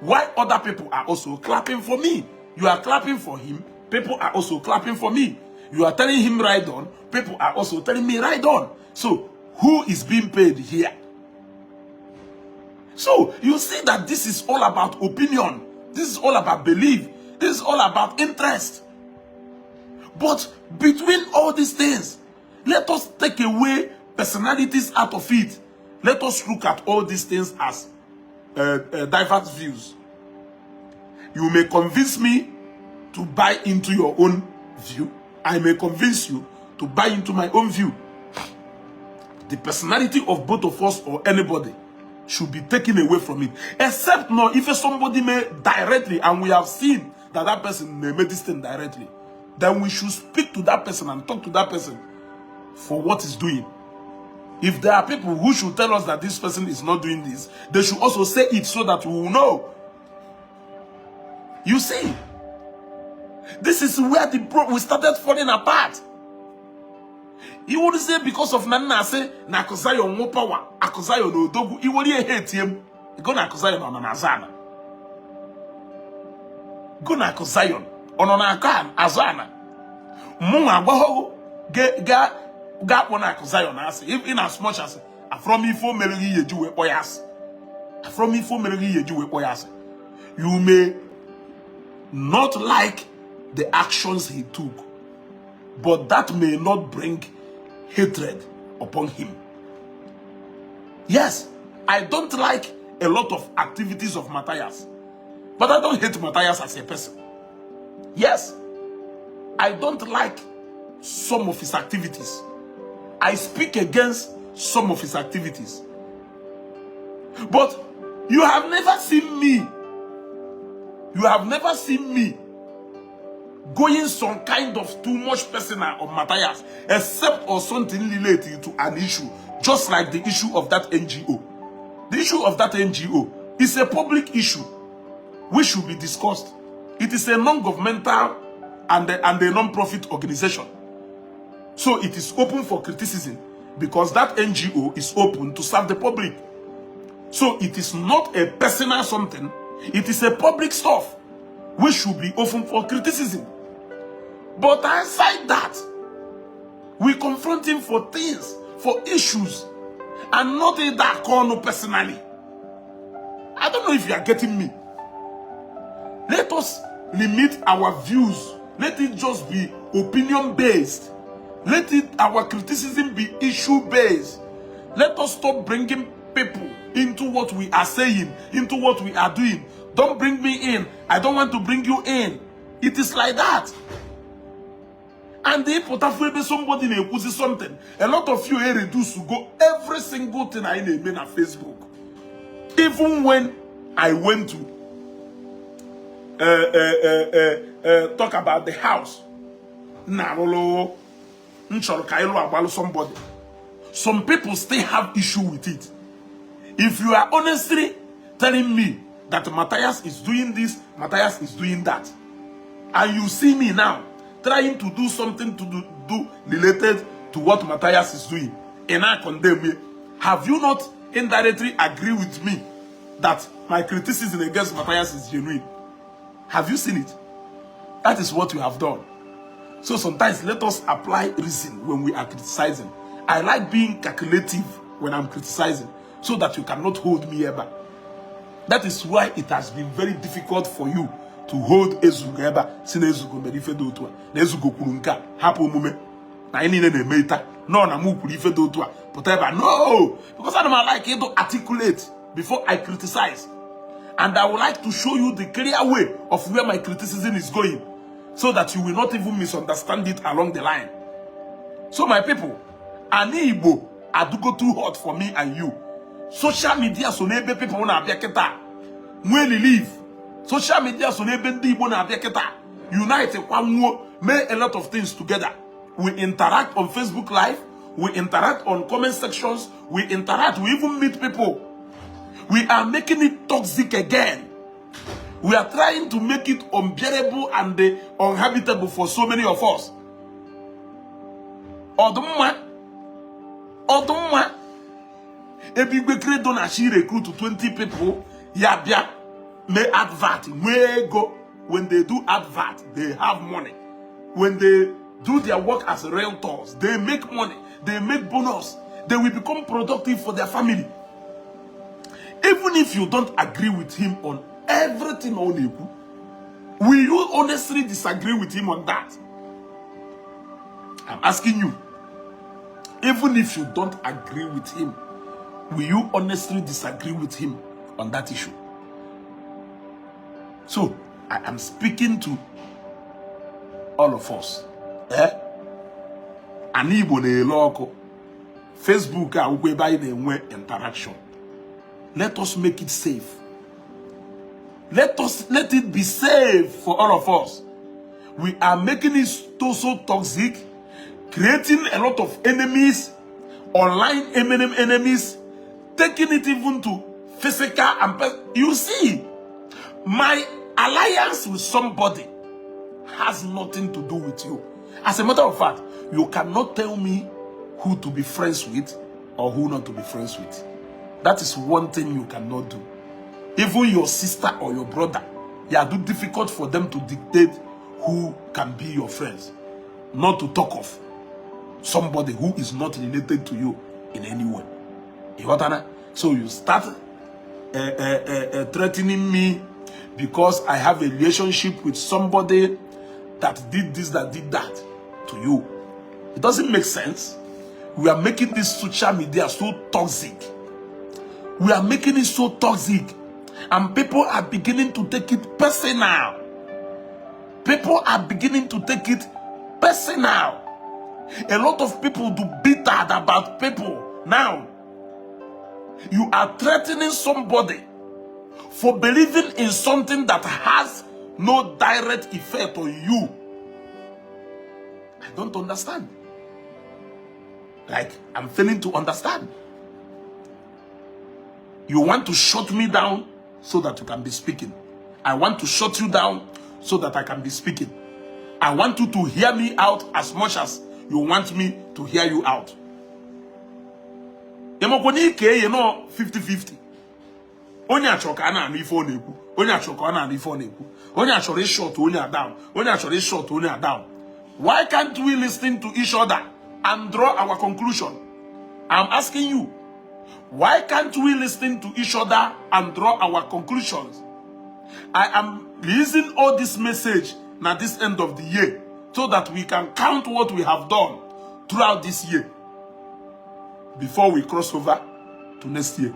Why other people are also clapping for me? You are clapping for him, people are also clapping for me. You are telling him right on, people are also telling me right on. So, who is being paid here? So, you see that this is all about opinion. This is all about belief. This is all about interest. But between all these things, let us take away personalities out of it. Let us look at all these things as diverse views. You may convince me to buy into your own view. I may convince you to buy into my own view. The personality of both of us or anybody should be taken away from it. Except now, if somebody may directly, and we have seen that that person may make this thing directly, then we should speak to that person and talk to that person for what he's doing. If there are people who should tell us that this person is not doing this, they should also say it so that we will know. You see, this is where we started falling apart. You would say because of Nana say na Kozayo no power, Akozayo no dogu, you would hate him. Go na Kozayo no Nazana. Go na Kozayo. Ononaka Azana. Munga Boho ga pona Zion as if in as much as from me for Melody ye Jew boyas. From me for Melody ye Jew boyas. You may not like the actions he took, but that may not bring hatred upon him. Yes, I don't like a lot of activities of Matthias, but I don't hate Matthias as a person. Yes, I don't like some of his activities. I speak against some of his activities. But you have never seen me. You have never seen me going some kind of too much personal of Matthias, except or something related to an issue, just like the issue of that NGO. The issue of that NGO is a public issue which should be discussed. It is a non-governmental and a non-profit organization. So it is open for criticism because that NGO is open to serve the public. So it is not a personal something, it is a public stuff which should be open for criticism. But aside that, we confront him for things, for issues, and not a that corner personally. I don't know if you are getting me. Let us limit our views. Let it just be opinion-based. Let our criticism be issue-based. Let us stop bringing people into what we are saying, into what we are doing. Don't bring me in. I don't want to bring you in. It is like that. And they put up somebody in something. A lot of you are reduced to go every single thing I name on Facebook. Even when I went to talk about the house, somebody. Some people still have issue with it. If you are honestly telling me that Matthias is doing this, Matthias is doing that, and you see me now trying to do something to do related to what Matthias is doing, and I condemn me, have you not indirectly agree with me that my criticism against Matthias is genuine? Have you seen it? That is what you have done. So sometimes let us apply reason when we are criticizing. I like being calculative when I'm criticizing so that you cannot hold me ever. That is why it has been very difficult for you to hold Ezugo ever. Sine Ezugo merife do otua. Na Ezugo kwuru nka hapo omume. Na ini ne na-emeita. No na mu kwuru ife do otua. But ever no, because I don't like it to articulate before I criticize. And I would like to show you the clear way of where my criticism is going, so that you will not even misunderstand it along the line. So my people, an Igbo adugo too hot for me and you. Social media so nebe people na abiaketa. When you leave, social media so nebe ndi Igbo na abiaketa. Unite make a lot of things together. We interact on Facebook Live, we interact on comment sections, we interact, we even meet people. We are making it toxic again. We are trying to make it unbearable and uninhabitable for so many of us. Odumwa. If you create donation recruit to 20 people, yabia may advert, may go. When they do advert, they have money. When they do their work as realtors, they make money, they make bonus, they will become productive for their family. Even if you don't agree with him on everything on Igbo, will you honestly disagree with him on that? I'm asking you. Even if you don't agree with him, will you honestly disagree with him on that issue? So, I am speaking to all of us. An Igbo na eloko. Facebook we buy the interaction. Let us make it safe. Let it be safe for all of us. We are making it so toxic, creating a lot of enemies, online enemies, taking it even to physical and you see, my alliance with somebody has nothing to do with you. As a matter of fact, you cannot tell me who to be friends with or who not to be friends with. That is one thing you cannot do. Even your sister or your brother, it is difficult for them to dictate who can be your friends, not to talk of somebody who is not related to you in any way. You got that? So you start threatening me because I have a relationship with somebody that did this, that did that to you. It doesn't make sense. We are making this social media so toxic. We are making it so toxic. And people are beginning to take it personal. People are beginning to take it personal. A lot of people do bitter about people. Now, you are threatening somebody for believing in something that has no direct effect on you. I don't understand. Like, I'm failing to understand. You want to shut me down so that you can be speaking. I want to shut you down so that I can be speaking. I want you to hear me out as much as you want me to hear you out. You know, 50-50. Onye achoka ana ni phone eku. Onye achoka ana ni phone eku. Onye achore short, onye down. Onye achore short, onye down. Why can't we listen to each other and draw our conclusion? I'm asking you. Why can't we listen to each other and draw our conclusions? I am releasing all this message now this end of the year so that we can count what we have done throughout this year before we cross over to next year.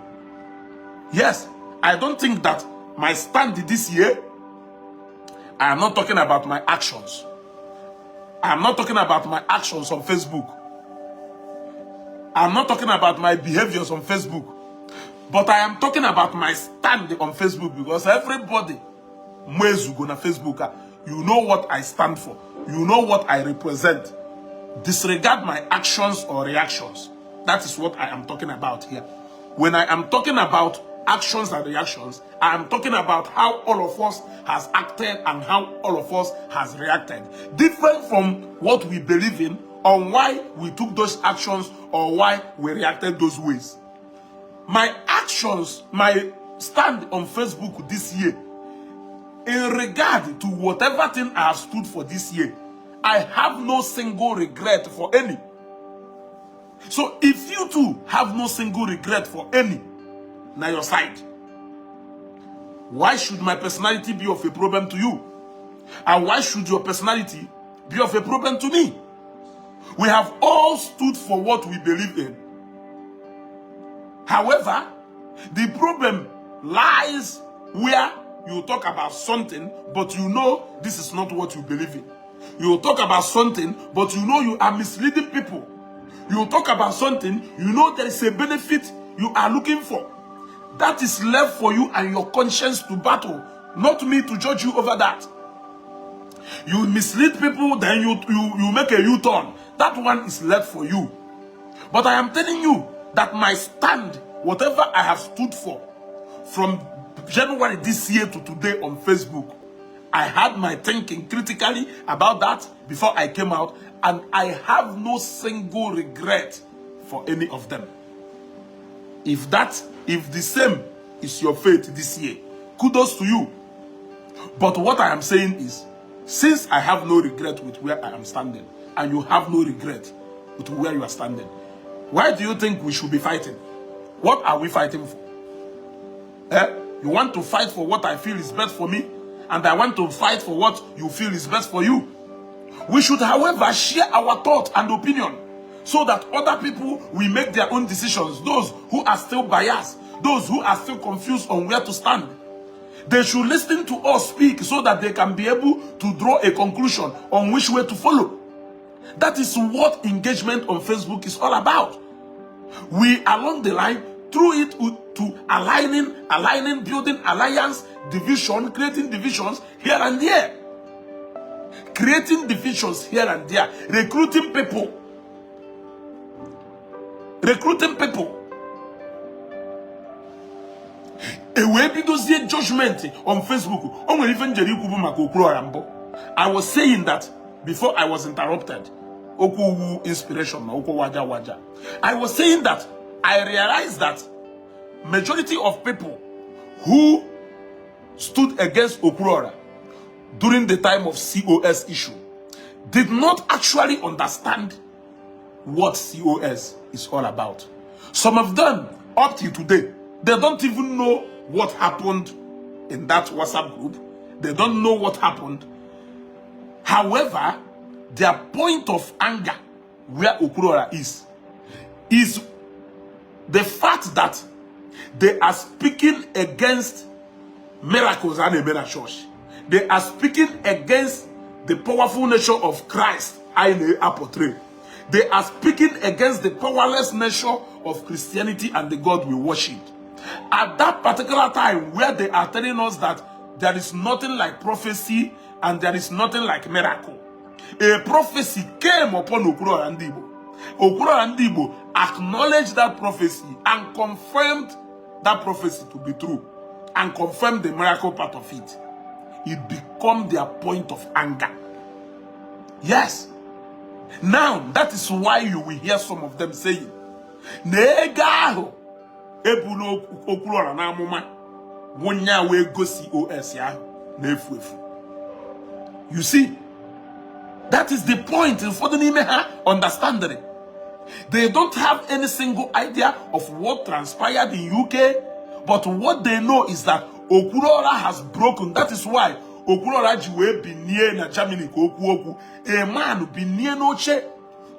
Yes, I don't think that my stand this year, I am not talking about my actions. I am not talking about my actions on Facebook. I'm not talking about my behaviors on Facebook. But I am talking about my stand on Facebook, because everybody go na Facebook. You know what I stand for. You know what I represent. Disregard my actions or reactions. That is what I am talking about here. When I am talking about actions and reactions, I am talking about how all of us has acted and how all of us has reacted. Different from what we believe in, on why we took those actions or why we reacted those ways. My actions, my stand on Facebook this year, in regard to whatever thing I have stood for this year, I have no single regret for any. So if you too have no single regret for any, now your side, why should my personality be of a problem to you? And why should your personality be of a problem to me? We have all stood for what we believe in. However, the problem lies where you talk about something, but you know this is not what you believe in. You talk about something, but you know you are misleading people. You talk about something, you know there is a benefit you are looking for. That is left for you and your conscience to battle, not me to judge you over that. You mislead people, then you make a U-turn. That one is left for you. But I am telling you that my stand, whatever I have stood for, from January this year to today on Facebook, I had my thinking critically about that before I came out, and I have no single regret for any of them. If the same is your fate this year, kudos to you. But what I am saying is, since I have no regret with where I am standing, and you have no regret with where you are standing, why do you think we should be fighting? What are we fighting for? You want to fight for what I feel is best for me, and I want to fight for what you feel is best for you. We should, however, share our thought and opinion so that other people will make their own decisions. Those who are still biased, those who are still confused on where to stand, they should listen to us speak so that they can be able to draw a conclusion on which way to follow. That is what engagement on Facebook is all about. We, along the line, through it to aligning, building alliance, division, creating divisions here and there. Creating divisions here and there. Recruiting people. Recruiting people. A way because the judgment on Facebook. I was saying that before I was interrupted. Inspiration. I was saying that I realized that majority of people who stood against Okurora during the time of COS issue did not actually understand what COS is all about. Some of them, up till today, they don't even know what happened in that WhatsApp group. They don't know what happened. However, their point of anger, where Okurora is the fact that they are speaking against miracles and a mega church. They are speaking against the powerful nature of Christ I portray. They are speaking against the powerless nature of Christianity and the God we worship. At that particular time where they are telling us that there is nothing like prophecy and there is nothing like miracle, a prophecy came upon Okurora and Igbo. Okurora and Igbo acknowledged that prophecy and confirmed that prophecy to be true and confirmed the miracle part of it. It became their point of anger. Yes. Now, that is why you will hear some of them saying, Negaho, Ebuno Okurora na muma, wonya we go COS ya, nefuefu. You see, that is the point for the Nimeha understanding. They don't have any single idea of what transpired in UK, but what they know is that Okurora has broken. That is why Okurora jiwe be near na Germany koku. A man be near noche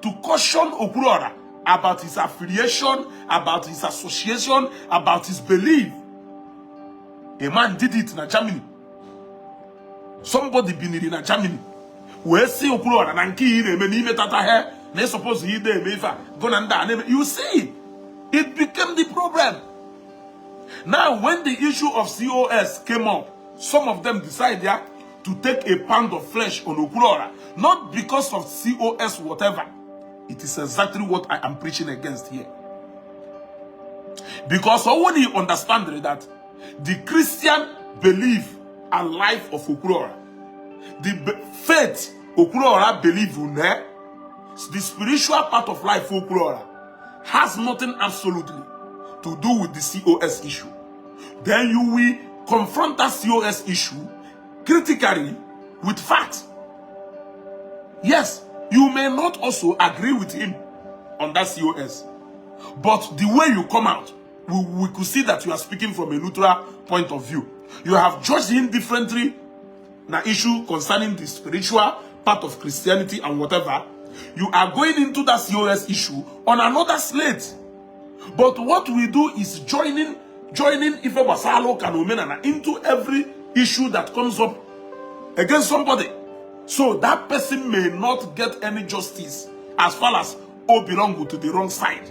to caution Okurora about his affiliation, about his association, about his belief. A man did it in Germany. Somebody be near in Germany. We see Okurora nanki ire me ni metata he. They suppose he de mefa gonanda. You see, it became the problem. Now, when the issue of COS came up, some of them decided to take a pound of flesh on Okurora, not because of COS whatever. It is exactly what I am preaching against here. Because when you understand that the Christian belief and life of Okurora, the faith Okurora believe in, the spiritual part of life of Okurora has nothing absolutely to do with the COS issue. Then you will confront that COS issue critically with facts. Yes, you may not also agree with him on that COS, but the way you come out, we could see that you are speaking from a neutral point of view. You have judged him differently, na issue concerning the spiritual part of Christianity and whatever. You are going into that COS issue on another slate. But what we do is joining Ife Basalo Kanomenana into every issue that comes up against somebody. So that person may not get any justice as far as belong to the wrong side.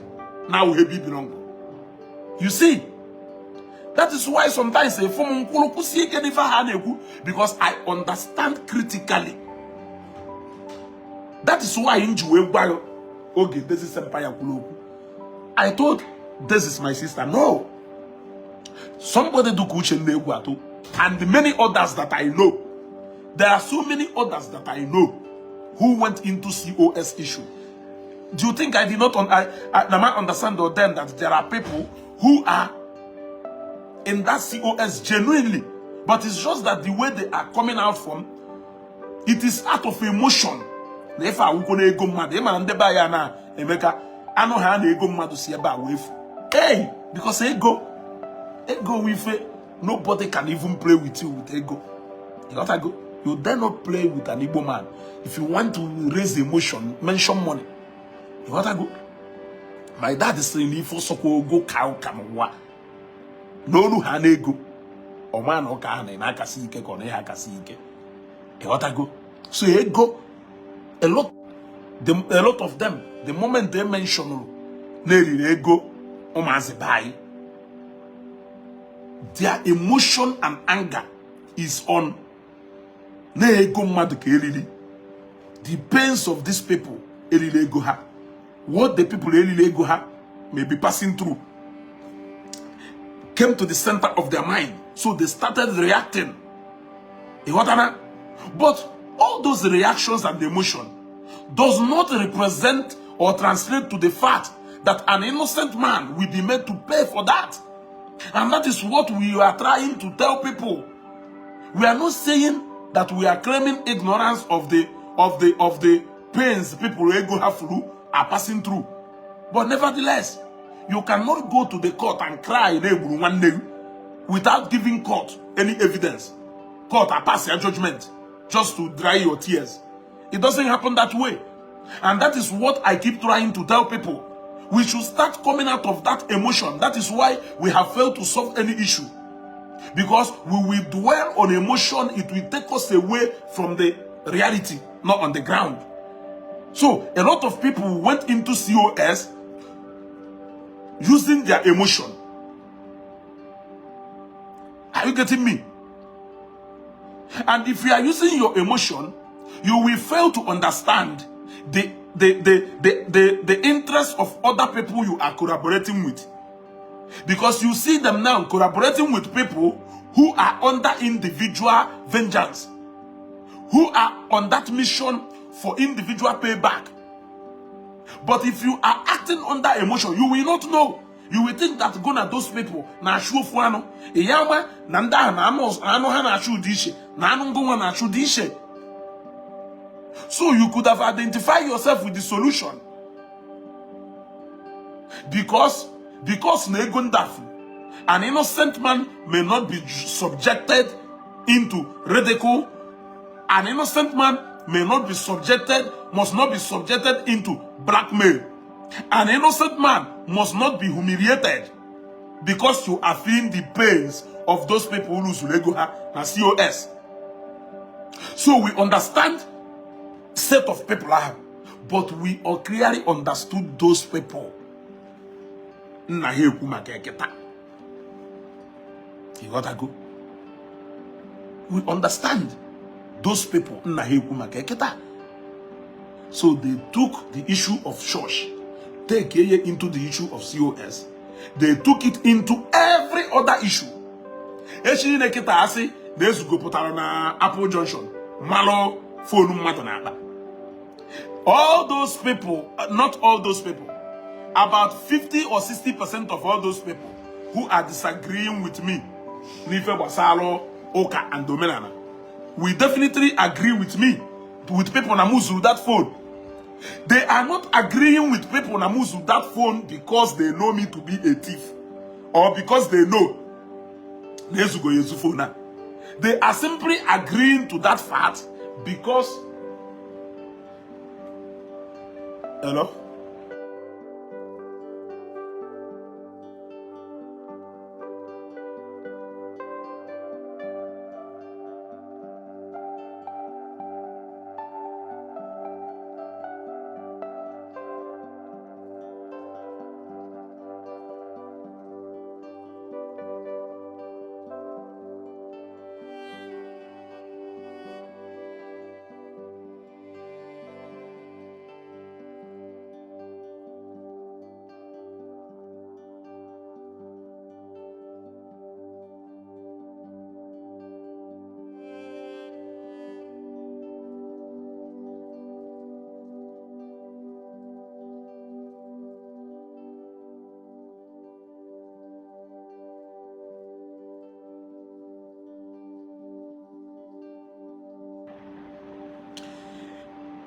Now he belong. You see, that is why sometimes I say because I understand critically. That is why in okay, this is Empire Kuloku. I thought this is my sister. No. Somebody do kuchen neguato. And many others that I know. There are so many others that I know who went into COS issue. Do you think I did not understand then that there are people who are in that COS genuinely, but it's just that the way they are coming out from, it is out of emotion. If I will go ego mad, Emeka, I know how ego mad to see about with. Hey, because ego with it, nobody can even play with you with ego. You got to go. You dare not play with an Igbo man. If you want to raise emotion, mention money. You got to go. My dad is saying, if you go cow kamawa, no hanego, or man or can and I can see cake or I can see cake. You got to go. So ego. A lot of them, the moment they mention ego, their emotion and anger is on the pains of these people. What the people may be passing through came to the center of their mind, so they started reacting. But all those reactions and emotion does not represent or translate to the fact that an innocent man will be made to pay for that. And that is what we are trying to tell people. We are not saying that we are claiming ignorance of the pains people who go have through are passing through. But nevertheless, you cannot go to the court and cry one day without giving court any evidence. Court are passing a judgment just to dry your tears. It doesn't happen that way. And that is what I keep trying to tell people. We should start coming out of that emotion. That is why we have failed to solve any issue. Because we will dwell on emotion, it will take us away from the reality, not on the ground. So, a lot of people went into COS using their emotion. Are you getting me? And if you are using your emotion, you will fail to understand the interest of other people you are collaborating with. Because you see them now collaborating with people who are under individual vengeance, who are on that mission for individual payback. But if you are acting under emotion, you will not know. You will think that gonna those people na show fuano iyama nanda na amos ano hana show dishe na anu ngwa na show dishe. So you could have identified yourself with the solution. Because an innocent man may not be subjected into ridicule. An innocent man may not be subjected, must not be subjected into blackmail. An innocent man must not be humiliated because you are feeling the pains of those people who lose Ulegoha and COS. So we understand set of people, but we all clearly understood those people. You gotta go. We understand those people. So they took the issue of church, take it into the issue of COS. They took it into every other issue. Apple Junction, Malo, phone, all those people, not all those people, about 50 or 60% of all those people who are disagreeing with me, Nife Basalo, Oka, and Domenana, we definitely agree with me, with people Namuzu that phone. They are not agreeing with people Namuzu that phone because they know me to be a thief or because they know Nezugo Yezufona. They are simply agreeing to that fact because. Hello?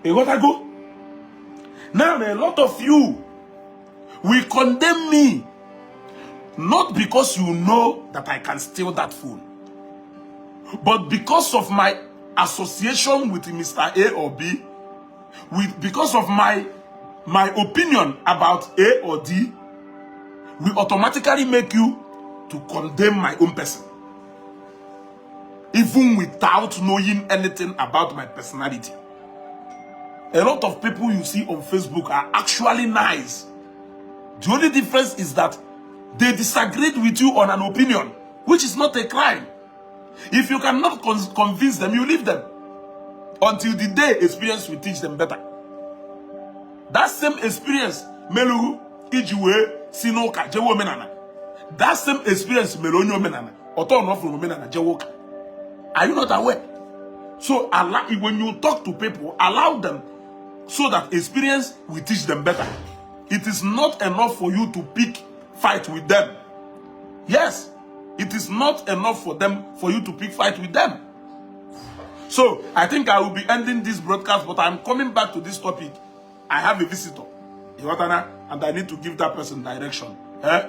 You gotta go. Now a lot of you will condemn me, not because you know that I can steal that phone, but because of my association with Mr. A or B, because of my opinion about A or D, will automatically make you to condemn my own person, even without knowing anything about my personality. A lot of people you see on Facebook are actually nice. The only difference is that they disagreed with you on an opinion, which is not a crime. If you cannot convince them, you leave them until the day experience will teach them better. That same experience, Melu, Ijiwe, Sinoka, Jewo Menana. That same experience, Melonio Menana, Otono from Menana, Jewoka. Are you not aware? So, when you talk to people, allow them so that experience will teach them better. It is not enough for you to pick fight with them. Yes, it is not enough for you to pick fight with them. So I think I will be ending this broadcast, but I'm coming back to this topic. I have a visitor, and I need to give that person direction. Eh?